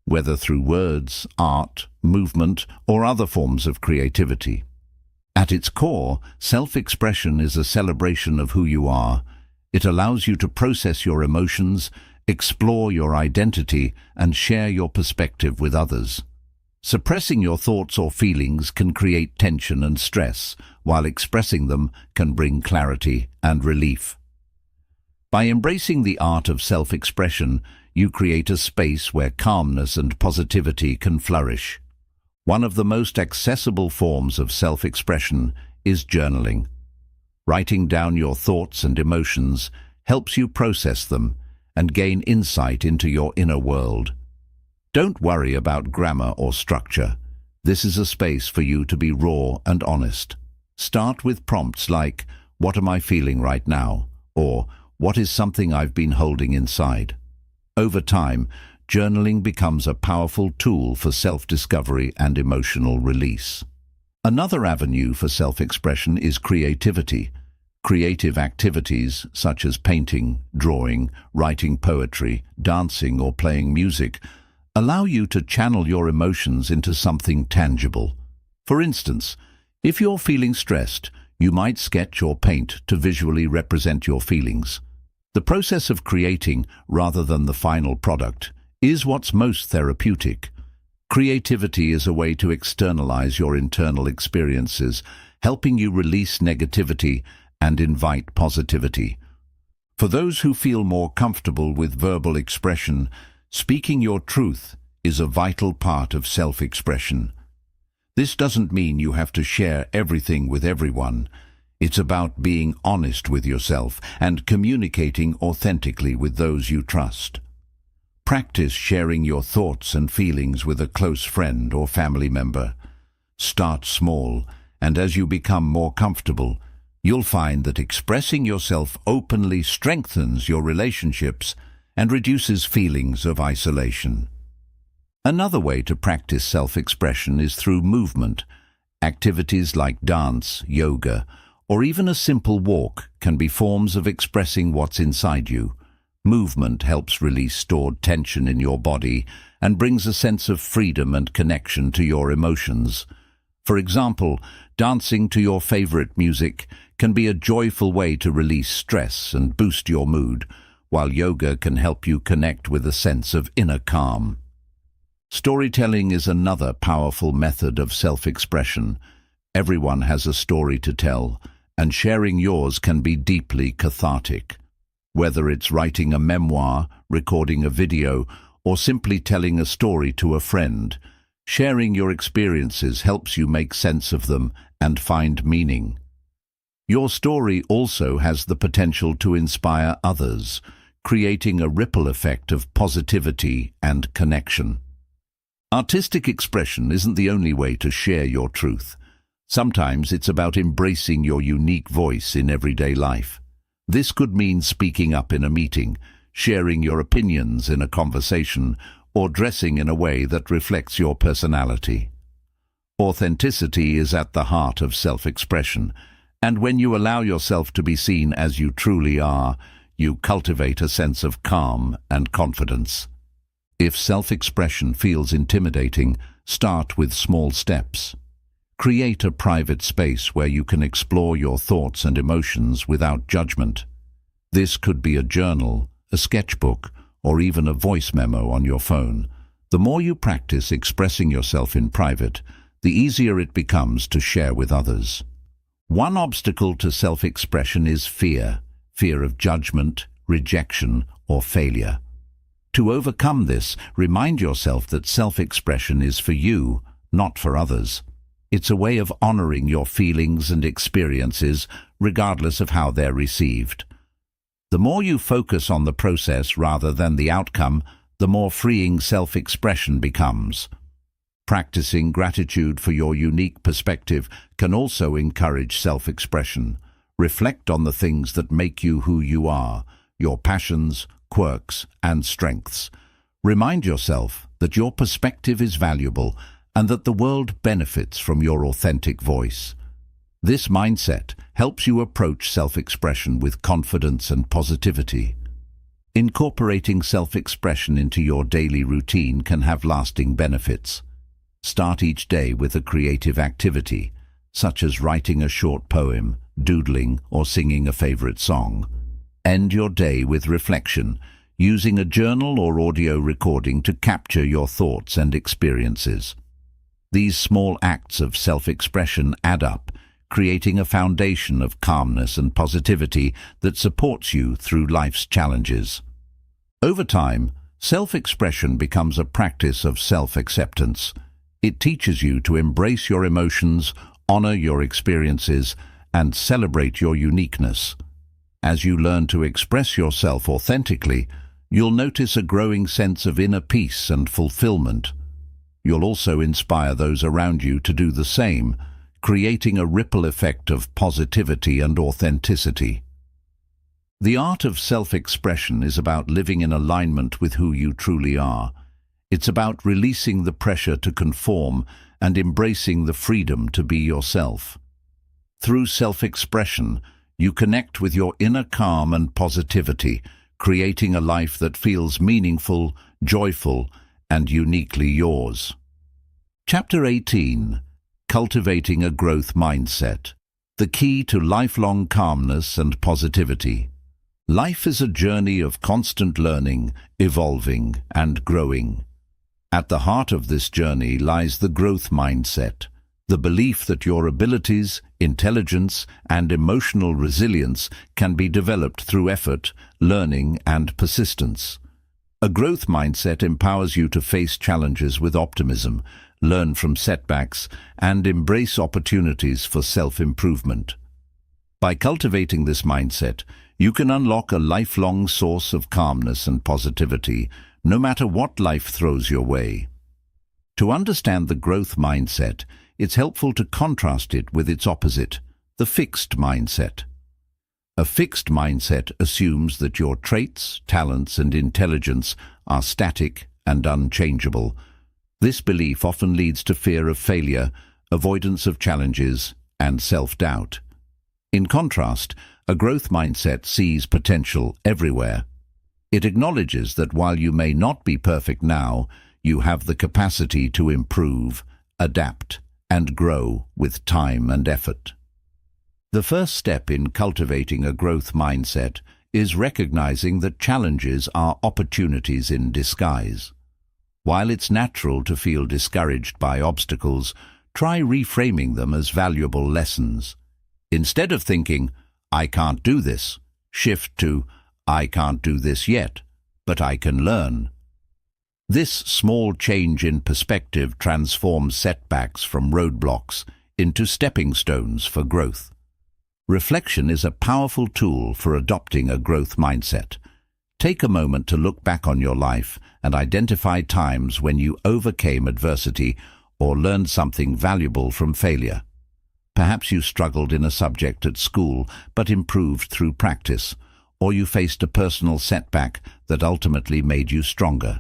Speaker 1: whether through words, art, movement, or other forms of creativity. At its core, self-expression is a celebration of who you are. It allows you to process your emotions, explore your identity, and share your perspective with others. Suppressing your thoughts or feelings can create tension and stress, while expressing them can bring clarity and relief. By embracing the art of self-expression, you create a space where calmness and positivity can flourish. One of the most accessible forms of self-expression is journaling. Writing down your thoughts and emotions helps you process them and gain insight into your inner world. Don't worry about grammar or structure. This is a space for you to be raw and honest. Start with prompts like, "What am I feeling right now?" or "What is something I've been holding inside?" Over time, journaling becomes a powerful tool for self-discovery and emotional release. Another avenue for self-expression is creativity. Creative activities such as painting, drawing, writing poetry, dancing, or playing music allow you to channel your emotions into something tangible. For instance, if you're feeling stressed, you might sketch or paint to visually represent your feelings. The process of creating, rather than the final product, is what's most therapeutic. Creativity is a way to externalize your internal experiences, helping you release negativity and invite positivity. For those who feel more comfortable with verbal expression, speaking your truth is a vital part of self-expression. This doesn't mean you have to share everything with everyone. It's about being honest with yourself and communicating authentically with those you trust. Practice sharing your thoughts and feelings with a close friend or family member. Start small, and as you become more comfortable, you'll find that expressing yourself openly strengthens your relationships and reduces feelings of isolation. Another way to practice self-expression is through movement. Activities like dance, yoga, or even a simple walk can be forms of expressing what's inside you. Movement helps release stored tension in your body and brings a sense of freedom and connection to your emotions. For example, dancing to your favorite music can be a joyful way to release stress and boost your mood, while yoga can help you connect with a sense of inner calm. Storytelling is another powerful method of self-expression. Everyone has a story to tell, and sharing yours can be deeply cathartic. Whether it's writing a memoir, recording a video, or simply telling a story to a friend, sharing your experiences helps you make sense of them and find meaning. Your story also has the potential to inspire others, creating a ripple effect of positivity and connection. Artistic expression isn't the only way to share your truth. Sometimes it's about embracing your unique voice in everyday life. This could mean speaking up in a meeting, sharing your opinions in a conversation, or dressing in a way that reflects your personality. Authenticity is at the heart of self-expression, and when you allow yourself to be seen as you truly are, you cultivate a sense of calm and confidence. If self-expression feels intimidating, start with small steps. Create a private space where you can explore your thoughts and emotions without judgment. This could be a journal, a sketchbook, or even a voice memo on your phone. The more you practice expressing yourself in private, the easier it becomes to share with others. One obstacle to self-expression is fear. Fear of judgment, rejection, or failure. To overcome this, remind yourself that self-expression is for you, not for others. It's a way of honoring your feelings and experiences, regardless of how they're received. The more you focus on the process rather than the outcome, the more freeing self-expression becomes. Practicing gratitude for your unique perspective can also encourage self-expression. Reflect on the things that make you who you are, your passions, quirks, and strengths. Remind yourself that your perspective is valuable and that the world benefits from your authentic voice. This mindset helps you approach self-expression with confidence and positivity. Incorporating self-expression into your daily routine can have lasting benefits. Start each day with a creative activity, such as writing a short poem, doodling, or singing a favorite song. End your day with reflection, using a journal or audio recording to capture your thoughts and experiences. These small acts of self-expression add up, creating a foundation of calmness and positivity that supports you through life's challenges. Over time, self-expression becomes a practice of self-acceptance. It teaches you to embrace your emotions, honor your experiences, and celebrate your uniqueness. As you learn to express yourself authentically, you'll notice a growing sense of inner peace and fulfillment. You'll also inspire those around you to do the same, creating a ripple effect of positivity and authenticity. The art of self-expression is about living in alignment with who you truly are. It's about releasing the pressure to conform and embracing the freedom to be yourself. Through self-expression, you connect with your inner calm and positivity, creating a life that feels meaningful, joyful, and uniquely yours. Chapter 18. Cultivating a Growth Mindset. The key to lifelong calmness and positivity. Life is a journey of constant learning, evolving, and growing. At the heart of this journey lies the growth mindset, the belief that your abilities, intelligence, and emotional resilience can be developed through effort, learning, and persistence. A growth mindset empowers you to face challenges with optimism, learn from setbacks, and embrace opportunities for self-improvement. By cultivating this mindset, you can unlock a lifelong source of calmness and positivity, no matter what life throws your way. To understand the growth mindset, it's helpful to contrast it with its opposite, the fixed mindset. A fixed mindset assumes that your traits, talents, and intelligence are static and unchangeable. This belief often leads to fear of failure, avoidance of challenges, and self-doubt. In contrast, a growth mindset sees potential everywhere. It acknowledges that while you may not be perfect now, you have the capacity to improve, adapt, and grow with time and effort. The first step in cultivating a growth mindset is recognizing that challenges are opportunities in disguise. While it's natural to feel discouraged by obstacles, try reframing them as valuable lessons. Instead of thinking, "I can't do this," shift to, "I can't do this yet, but I can learn." This small change in perspective transforms setbacks from roadblocks into stepping stones for growth. Reflection is a powerful tool for adopting a growth mindset. Take a moment to look back on your life and identify times when you overcame adversity or learned something valuable from failure. Perhaps you struggled in a subject at school but improved through practice, or you faced a personal setback that ultimately made you stronger.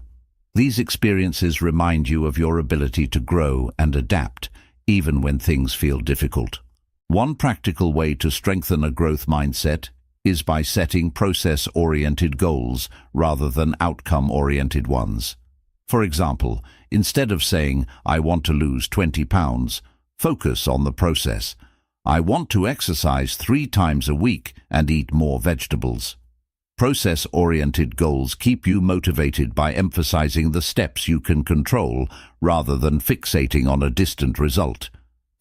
Speaker 1: These experiences remind you of your ability to grow and adapt, even when things feel difficult. One practical way to strengthen a growth mindset is by setting process-oriented goals rather than outcome-oriented ones. For example, instead of saying, "I want to lose 20 pounds, focus on the process. I want to exercise 3 times a week and eat more vegetables. Process-oriented goals keep you motivated by emphasizing the steps you can control rather than fixating on a distant result.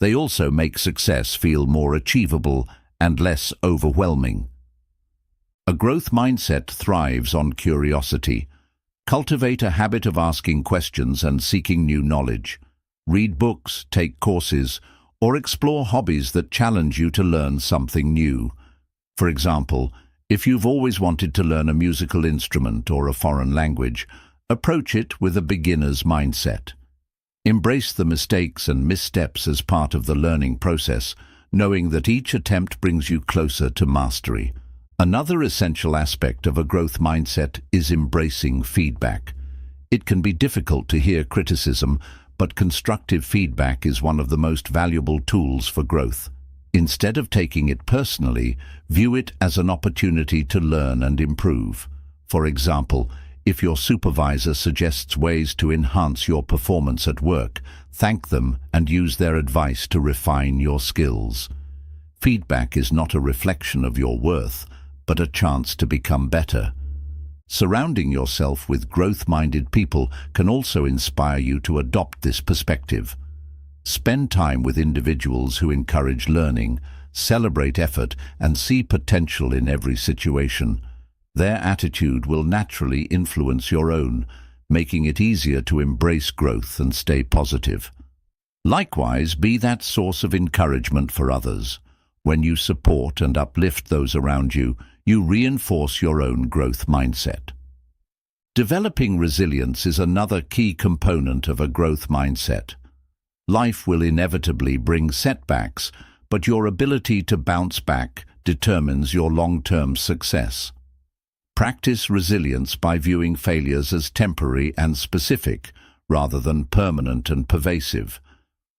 Speaker 1: They also make success feel more achievable and less overwhelming. A growth mindset thrives on curiosity. Cultivate a habit of asking questions and seeking new knowledge. Read books, take courses, or explore hobbies that challenge you to learn something new. For example, if you've always wanted to learn a musical instrument or a foreign language, approach it with a beginner's mindset. Embrace the mistakes and missteps as part of the learning process, knowing that each attempt brings you closer to mastery. Another essential aspect of a growth mindset is embracing feedback. It can be difficult to hear criticism, but constructive feedback is one of the most valuable tools for growth. Instead of taking it personally, view it as an opportunity to learn and improve. For example, if your supervisor suggests ways to enhance your performance at work, thank them and use their advice to refine your skills. Feedback is not a reflection of your worth, but a chance to become better. Surrounding yourself with growth-minded people can also inspire you to adopt this perspective. Spend time with individuals who encourage learning, celebrate effort, and see potential in every situation. Their attitude will naturally influence your own, making it easier to embrace growth and stay positive. Likewise, be that source of encouragement for others. When you support and uplift those around you, you reinforce your own growth mindset. Developing resilience is another key component of a growth mindset. Life will inevitably bring setbacks, but your ability to bounce back determines your long-term success. Practice resilience by viewing failures as temporary and specific, rather than permanent and pervasive.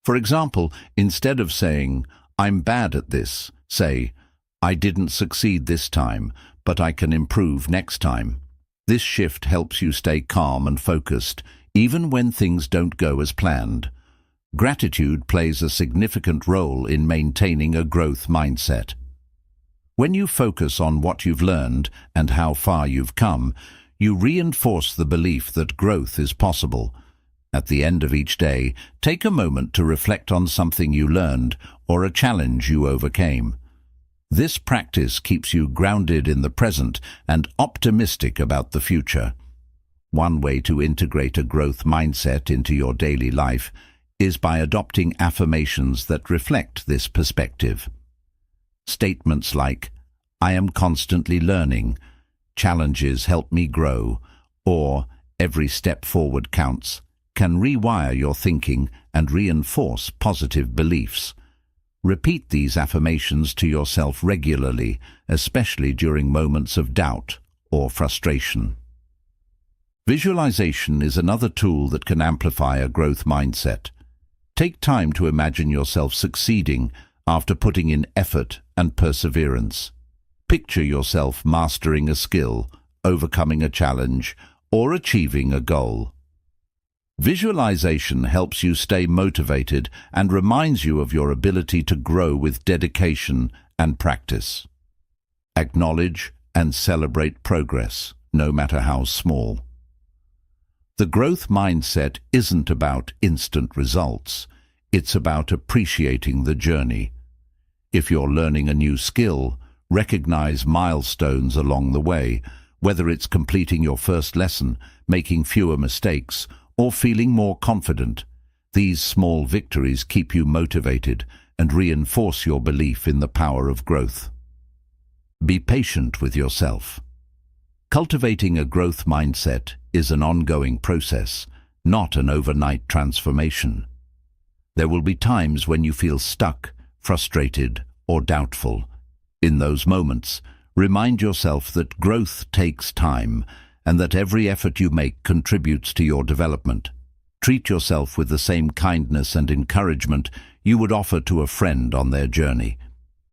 Speaker 1: For example, instead of saying, "I'm bad at this," say, "I didn't succeed this time, but I can improve next time." This shift helps you stay calm and focused, even when things don't go as planned. Gratitude plays a significant role in maintaining a growth mindset. When you focus on what you've learned and how far you've come, you reinforce the belief that growth is possible. At the end of each day, take a moment to reflect on something you learned or a challenge you overcame. This practice keeps you grounded in the present and optimistic about the future. One way to integrate a growth mindset into your daily life is by adopting affirmations that reflect this perspective. Statements like, "I am constantly learning," "Challenges help me grow," or "Every step forward counts," can rewire your thinking and reinforce positive beliefs. Repeat these affirmations to yourself regularly, especially during moments of doubt or frustration. Visualization is another tool that can amplify a growth mindset. Take time to imagine yourself succeeding after putting in effort and perseverance. Picture yourself mastering a skill, overcoming a challenge, or achieving a goal. Visualization helps you stay motivated and reminds you of your ability to grow with dedication and practice. Acknowledge and celebrate progress, no matter how small. The growth mindset isn't about instant results. It's about appreciating the journey. If you're learning a new skill, recognize milestones along the way, whether it's completing your first lesson, making fewer mistakes, or feeling more confident. These small victories keep you motivated and reinforce your belief in the power of growth. Be patient with yourself. Cultivating a growth mindset is an ongoing process, not an overnight transformation. There will be times when you feel stuck, frustrated, or doubtful. In those moments, remind yourself that growth takes time and that every effort you make contributes to your development. Treat yourself with the same kindness and encouragement you would offer to a friend on their journey.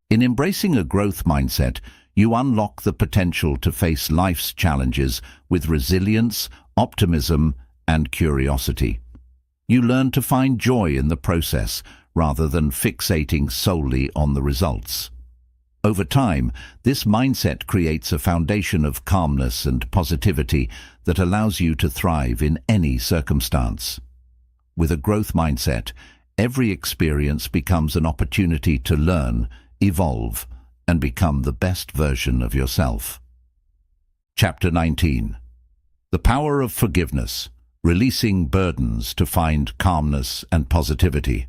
Speaker 1: In embracing a growth mindset, you unlock the potential to face life's challenges with resilience, optimism, and curiosity. You learn to find joy in the process rather than fixating solely on the results. Over time, this mindset creates a foundation of calmness and positivity that allows you to thrive in any circumstance. With a growth mindset, every experience becomes an opportunity to learn, evolve, and become the best version of yourself. Chapter 19. The Power of Forgiveness, Releasing Burdens to Find Calmness and Positivity.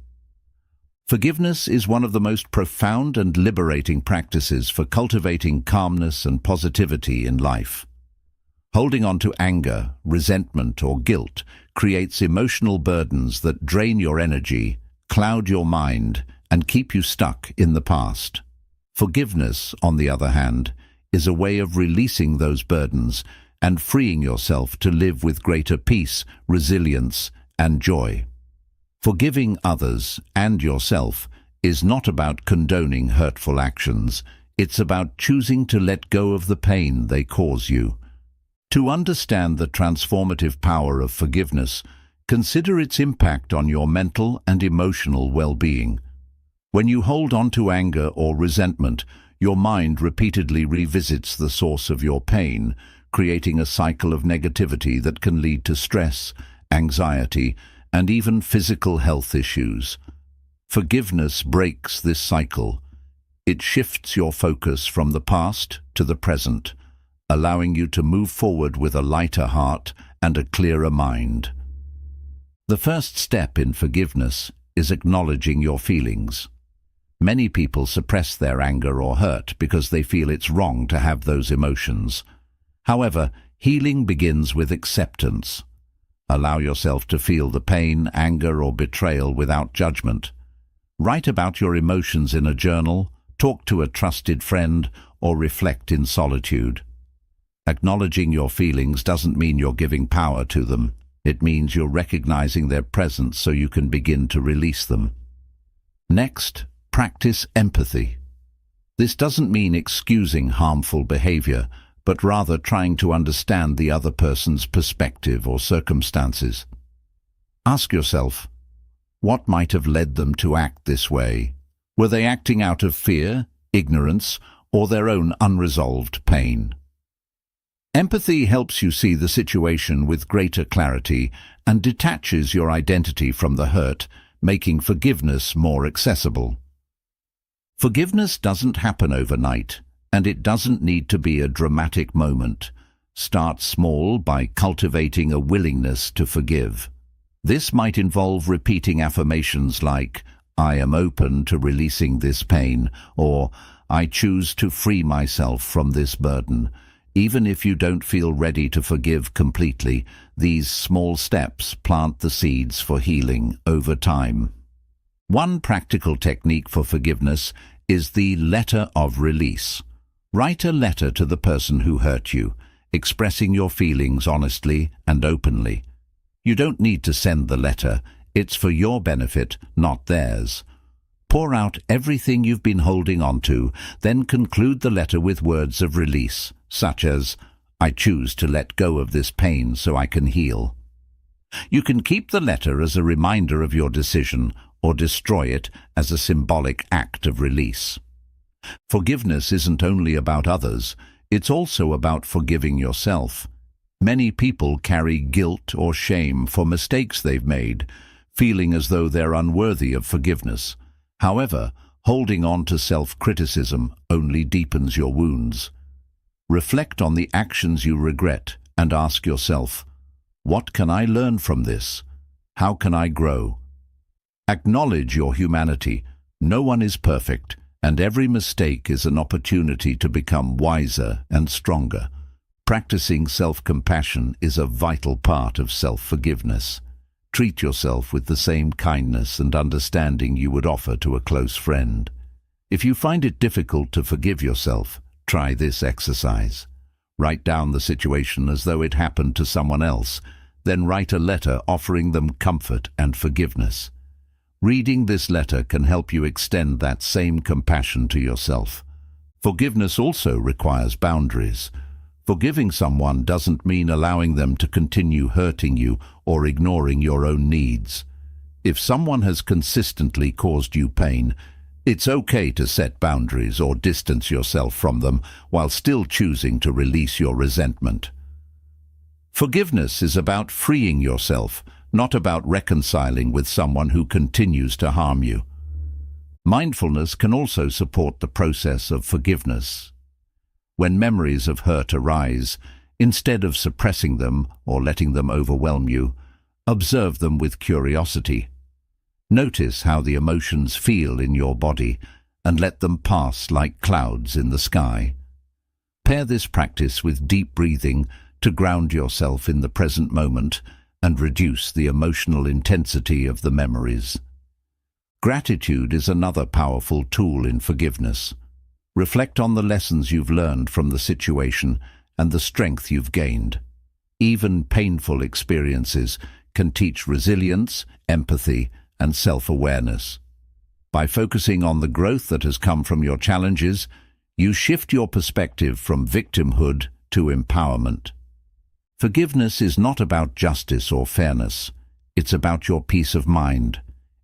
Speaker 1: Forgiveness is one of the most profound and liberating practices for cultivating calmness and positivity in life. Holding on to anger, resentment, or guilt creates emotional burdens that drain your energy, cloud your mind, and keep you stuck in the past. Forgiveness, on the other hand, is a way of releasing those burdens and freeing yourself to live with greater peace, resilience, and joy. Forgiving others and yourself is not about condoning hurtful actions. It's about choosing to let go of the pain they cause you. To understand the transformative power of forgiveness, consider its impact on your mental and emotional well-being. When you hold on to anger or resentment, your mind repeatedly revisits the source of your pain, creating a cycle of negativity that can lead to stress, anxiety, and even physical health issues. Forgiveness breaks this cycle. It shifts your focus from the past to the present, allowing you to move forward with a lighter heart and a clearer mind. The first step in forgiveness is acknowledging your feelings. Many people suppress their anger or hurt because they feel it's wrong to have those emotions. However, healing begins with acceptance. Allow yourself to feel the pain, anger, or betrayal without judgment. Write about your emotions in a journal, talk to a trusted friend, or reflect in solitude. Acknowledging your feelings doesn't mean you're giving power to them. It means you're recognizing their presence so you can begin to release them. Next, practice empathy. This doesn't mean excusing harmful behavior, but rather trying to understand the other person's perspective or circumstances. Ask yourself, what might have led them to act this way? Were they acting out of fear, ignorance, or their own unresolved pain? Empathy helps you see the situation with greater clarity and detaches your identity from the hurt, making forgiveness more accessible. Forgiveness doesn't happen overnight, and it doesn't need to be a dramatic moment. Start small by cultivating a willingness to forgive. This might involve repeating affirmations like, "I am open to releasing this pain," or "I choose to free myself from this burden." Even if you don't feel ready to forgive completely, these small steps plant the seeds for healing over time. One practical technique for forgiveness is the letter of release. Write a letter to the person who hurt you, expressing your feelings honestly and openly. You don't need to send the letter. It's for your benefit, not theirs. Pour out everything you've been holding on to, then conclude the letter with words of release, such as, "I choose to let go of this pain so I can heal." You can keep the letter as a reminder of your decision, or destroy it as a symbolic act of release. Forgiveness isn't only about others, it's also about forgiving yourself. Many people carry guilt or shame for mistakes they've made, feeling as though they're unworthy of forgiveness. However, holding on to self-criticism only deepens your wounds. Reflect on the actions you regret and ask yourself, what can I learn from this? How can I grow? Acknowledge your humanity. No one is perfect, and every mistake is an opportunity to become wiser and stronger. Practicing self-compassion is a vital part of self-forgiveness. Treat yourself with the same kindness and understanding you would offer to a close friend. If you find it difficult to forgive yourself, try this exercise. Write down the situation as though it happened to someone else, then write a letter offering them comfort and forgiveness. Reading this letter can help you extend that same compassion to yourself. Forgiveness also requires boundaries. Forgiving someone doesn't mean allowing them to continue hurting you or ignoring your own needs. If someone has consistently caused you pain, it's okay to set boundaries or distance yourself from them while still choosing to release your resentment. Forgiveness is about freeing yourself, not about reconciling with someone who continues to harm you. Mindfulness can also support the process of forgiveness. When memories of hurt arise, Instead of suppressing them or letting them overwhelm you, observe them with curiosity. Notice how the emotions feel in your body and let them pass like clouds in the sky. Pair this practice with deep breathing to ground yourself in the present moment and reduce the emotional intensity of the memories. Gratitude is another powerful tool in forgiveness. Reflect on the lessons you've learned from the situation and the strength you've gained. Even painful experiences can teach resilience, empathy, and self-awareness. By focusing on the growth that has come from your challenges, you shift your perspective from victimhood to empowerment. Forgiveness is not about justice or fairness. It's about your peace of mind.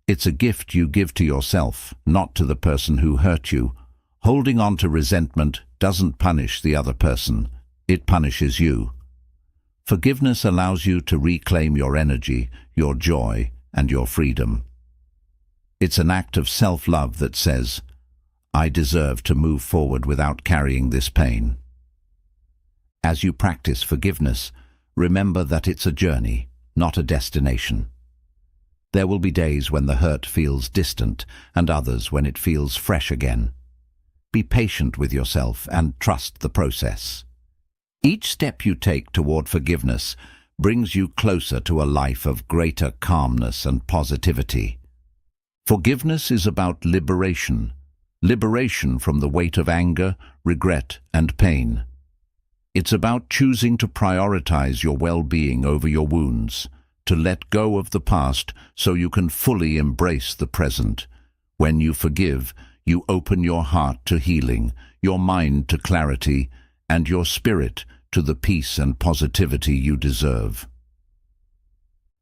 Speaker 1: It's a gift you give to yourself, not to the person who hurt you. Holding on to resentment doesn't punish the other person. It punishes you. Forgiveness allows you to reclaim your energy, your joy, and your freedom. It's an act of self-love that says, I deserve to move forward without carrying this pain. As you practice forgiveness, remember that it's a journey, not a destination. There will be days when the hurt feels distant and others when it feels fresh again. Be patient with yourself and trust the process. Each step you take toward forgiveness brings you closer to a life of greater calmness and positivity. Forgiveness is about liberation. Liberation from the weight of anger, regret, and pain. It's about choosing to prioritize your well-being over your wounds, to let go of the past so you can fully embrace the present. When you forgive, you open your heart to healing, your mind to clarity, and your spirit to the peace and positivity you deserve.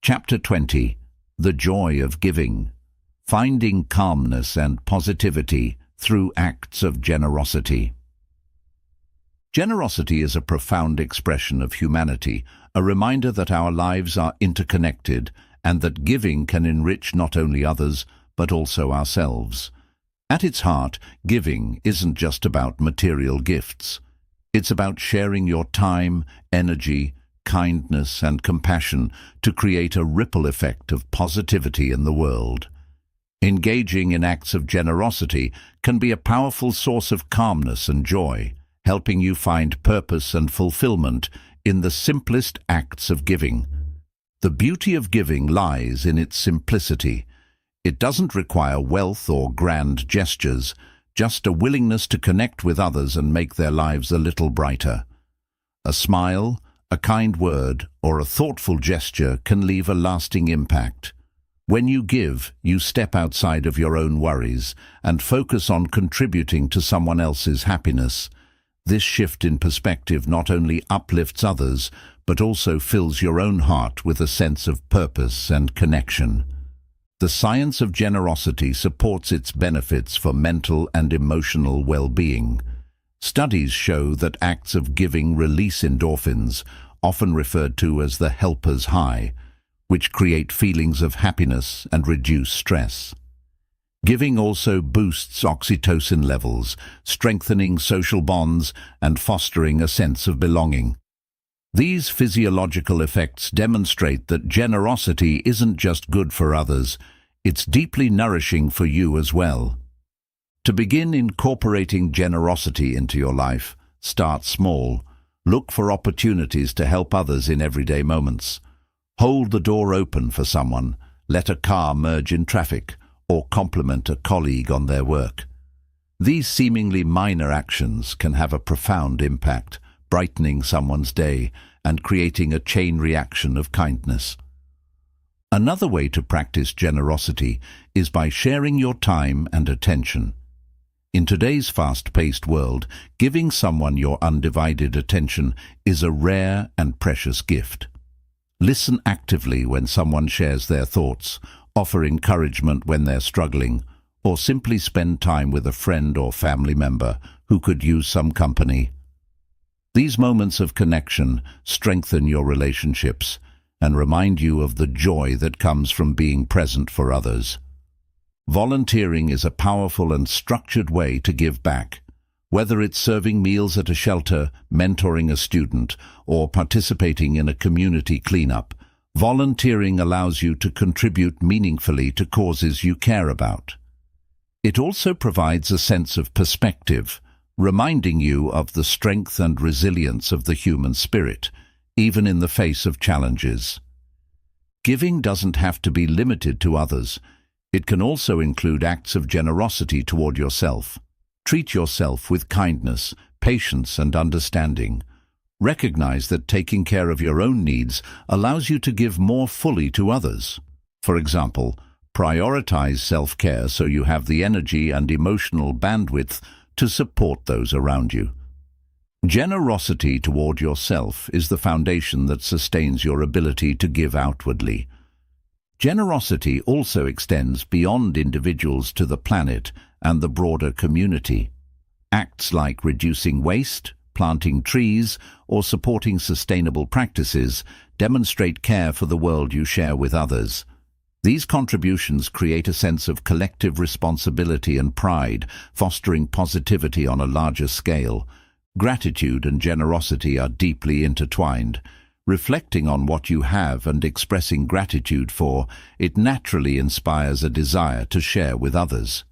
Speaker 1: Chapter 20. The Joy of Giving. Finding calmness and positivity through acts of generosity. Generosity is a profound expression of humanity, a reminder that our lives are interconnected and that giving can enrich not only others, but also ourselves. At its heart, giving isn't just about material gifts. It's about sharing your time, energy, kindness, and compassion to create a ripple effect of positivity in the world. Engaging in acts of generosity can be a powerful source of calmness and joy, helping you find purpose and fulfillment in the simplest acts of giving. The beauty of giving lies in its simplicity. It doesn't require wealth or grand gestures, just a willingness to connect with others and make their lives a little brighter. A smile, a kind word, or a thoughtful gesture can leave a lasting impact. When you give, you step outside of your own worries and focus on contributing to someone else's happiness. This shift in perspective not only uplifts others, but also fills your own heart with a sense of purpose and connection. The science of generosity supports its benefits for mental and emotional well-being. Studies show that acts of giving release endorphins, often referred to as the helper's high, which create feelings of happiness and reduce stress. Giving also boosts oxytocin levels, strengthening social bonds and fostering a sense of belonging. These physiological effects demonstrate that generosity isn't just good for others, it's deeply nourishing for you as well. To begin incorporating generosity into your life, start small. Look for opportunities to help others in everyday moments. Hold the door open for someone, let a car merge in traffic, or compliment a colleague on their work. These seemingly minor actions can have a profound impact, brightening someone's day and creating a chain reaction of kindness. Another way to practice generosity is by sharing your time and attention. In today's fast-paced world, giving someone your undivided attention is a rare and precious gift. Listen actively when someone shares their thoughts, offer encouragement when they're struggling, or simply spend time with a friend or family member who could use some company. These moments of connection strengthen your relationships and remind you of the joy that comes from being present for others. Volunteering is a powerful and structured way to give back. Whether it's serving meals at a shelter, mentoring a student, or participating in a community cleanup, volunteering allows you to contribute meaningfully to causes you care about. It also provides a sense of perspective, reminding you of the strength and resilience of the human spirit, even in the face of challenges. Giving doesn't have to be limited to others. It can also include acts of generosity toward yourself. Treat yourself with kindness, patience, and understanding. Recognize that taking care of your own needs allows you to give more fully to others. For example, prioritize self-care so you have the energy and emotional bandwidth to support those around you. Generosity toward yourself is the foundation that sustains your ability to give outwardly. Generosity also extends beyond individuals to the planet and the broader community. Acts like reducing waste, planting trees, or supporting sustainable practices demonstrate care for the world you share with others. These contributions create a sense of collective responsibility and pride, fostering positivity on a larger scale. Gratitude and generosity are deeply intertwined. Reflecting on what you have and expressing gratitude for it naturally inspires a desire to share with others.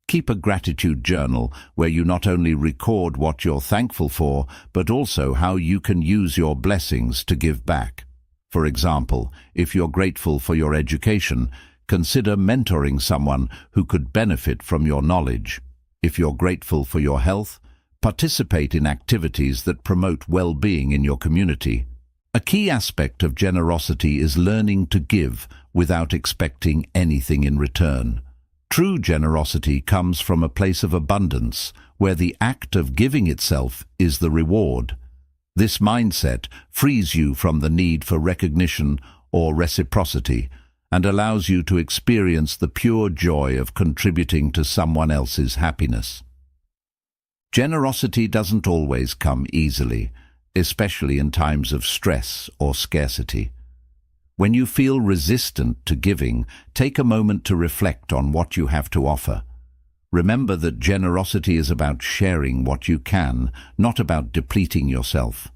Speaker 1: Keep a gratitude journal where you not only record what you're thankful for, but also how you can use your blessings to give back. For example, if you're grateful for your education, consider mentoring someone who could benefit from your knowledge. If you're grateful for your health, participate in activities that promote well-being in your community. A key aspect of generosity is learning to give without expecting anything in return. True generosity comes from a place of abundance, where the act of giving itself is the reward. This mindset frees you from the need for recognition or reciprocity and allows you to experience the pure joy of contributing to someone else's happiness. Generosity doesn't always come easily, especially in times of stress or scarcity. When you feel resistant to giving, take a moment to reflect on what you have to offer. Remember that generosity is about sharing what you can, not about depleting yourself.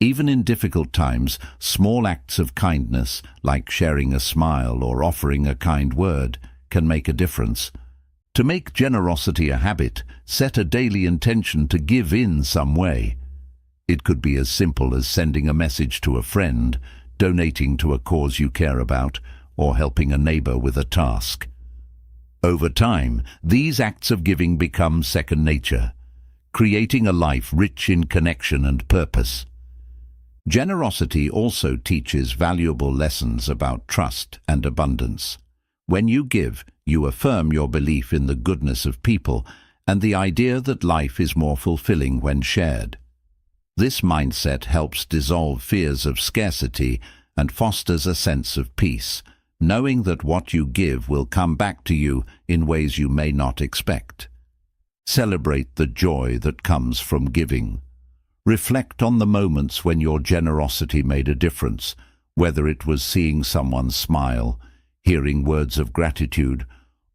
Speaker 1: Even in difficult times, small acts of kindness, like sharing a smile or offering a kind word, can make a difference. To make generosity a habit, set a daily intention to give in some way. It could be as simple as sending a message to a friend, donating to a cause you care about, or helping a neighbor with a task. Over time, these acts of giving become second nature, creating a life rich in connection and purpose. Generosity also teaches valuable lessons about trust and abundance. When you give, you affirm your belief in the goodness of people and the idea that life is more fulfilling when shared. This mindset helps dissolve fears of scarcity and fosters a sense of peace, knowing that what you give will come back to you in ways you may not expect. Celebrate the joy that comes from giving. Reflect on the moments when your generosity made a difference, whether it was seeing someone smile, hearing words of gratitude,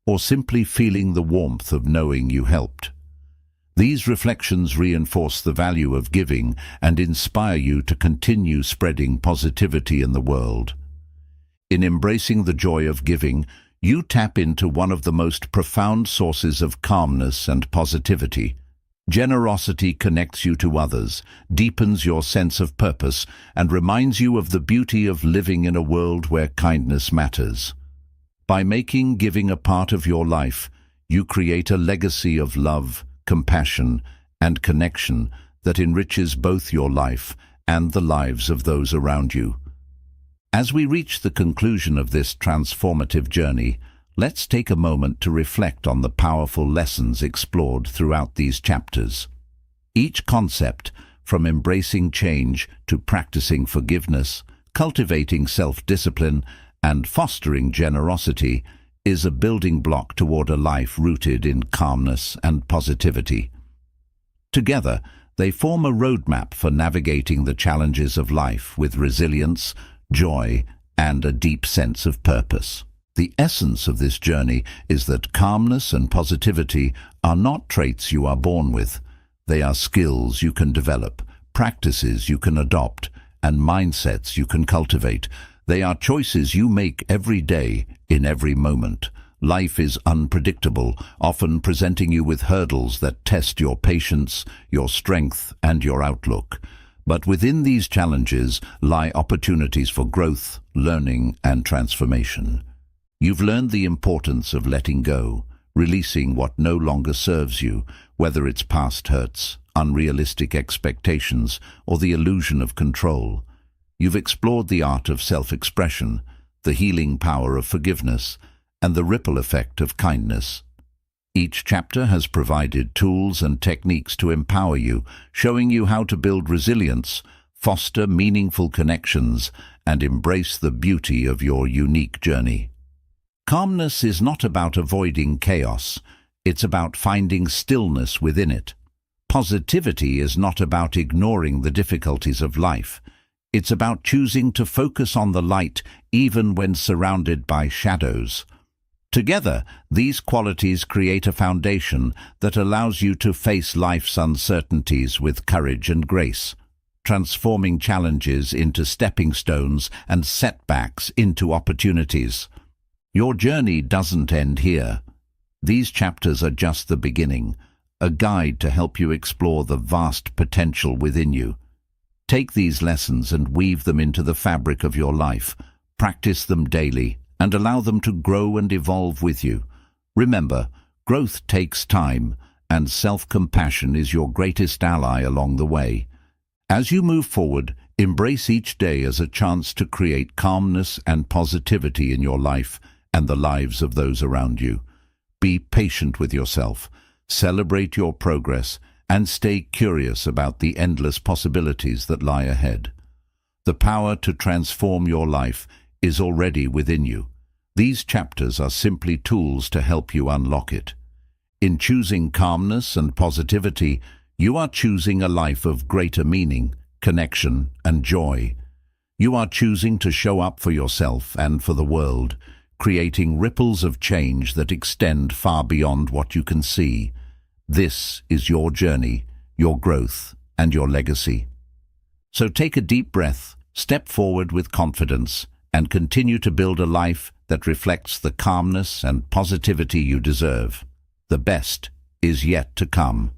Speaker 1: or simply feeling the warmth of knowing you helped. These reflections reinforce the value of giving and inspire you to continue spreading positivity in the world. In embracing the joy of giving, you tap into one of the most profound sources of calmness and positivity. Generosity connects you to others, deepens your sense of purpose, and reminds you of the beauty of living in a world where kindness matters. By making giving a part of your life, you create a legacy of love, compassion, and connection that enriches both your life and the lives of those around you. As we reach the conclusion of this transformative journey, let's take a moment to reflect on the powerful lessons explored throughout these chapters. Each concept, from embracing change to practicing forgiveness, cultivating self-discipline, and fostering generosity, is a building block toward a life rooted in calmness and positivity. Together, they form a roadmap for navigating the challenges of life with resilience, joy, and a deep sense of purpose. The essence of this journey is that calmness and positivity are not traits you are born with. They are skills you can develop, practices you can adopt, and mindsets you can cultivate. They are choices you make every day, in every moment. Life is unpredictable, often presenting you with hurdles that test your patience, your strength, and your outlook. But within these challenges lie opportunities for growth, learning, and transformation. You've learned the importance of letting go, releasing what no longer serves you, whether it's past hurts, unrealistic expectations, or the illusion of control. You've explored the art of self-expression, the healing power of forgiveness, and the ripple effect of kindness. Each chapter has provided tools and techniques to empower you, showing you how to build resilience, foster meaningful connections, and embrace the beauty of your unique journey. Calmness is not about avoiding chaos. It's about finding stillness within it. Positivity is not about ignoring the difficulties of life. It's about choosing to focus on the light even when surrounded by shadows. Together, these qualities create a foundation that allows you to face life's uncertainties with courage and grace, transforming challenges into stepping stones and setbacks into opportunities. Your journey doesn't end here. These chapters are just the beginning, a guide to help you explore the vast potential within you. Take these lessons and weave them into the fabric of your life. Practice them daily and allow them to grow and evolve with you. Remember, growth takes time, and self-compassion is your greatest ally along the way. As you move forward, embrace each day as a chance to create calmness and positivity in your life and the lives of those around you. Be patient with yourself, celebrate your progress, and stay curious about the endless possibilities that lie ahead. The power to transform your life is already within you. These chapters are simply tools to help you unlock it. In choosing calmness and positivity, you are choosing a life of greater meaning, connection, and joy. You are choosing to show up for yourself and for the world, creating ripples of change that extend far beyond what you can see. This is your journey, your growth, and your legacy. So take a deep breath, step forward with confidence, and continue to build a life that reflects the calmness and positivity you deserve. The best is yet to come.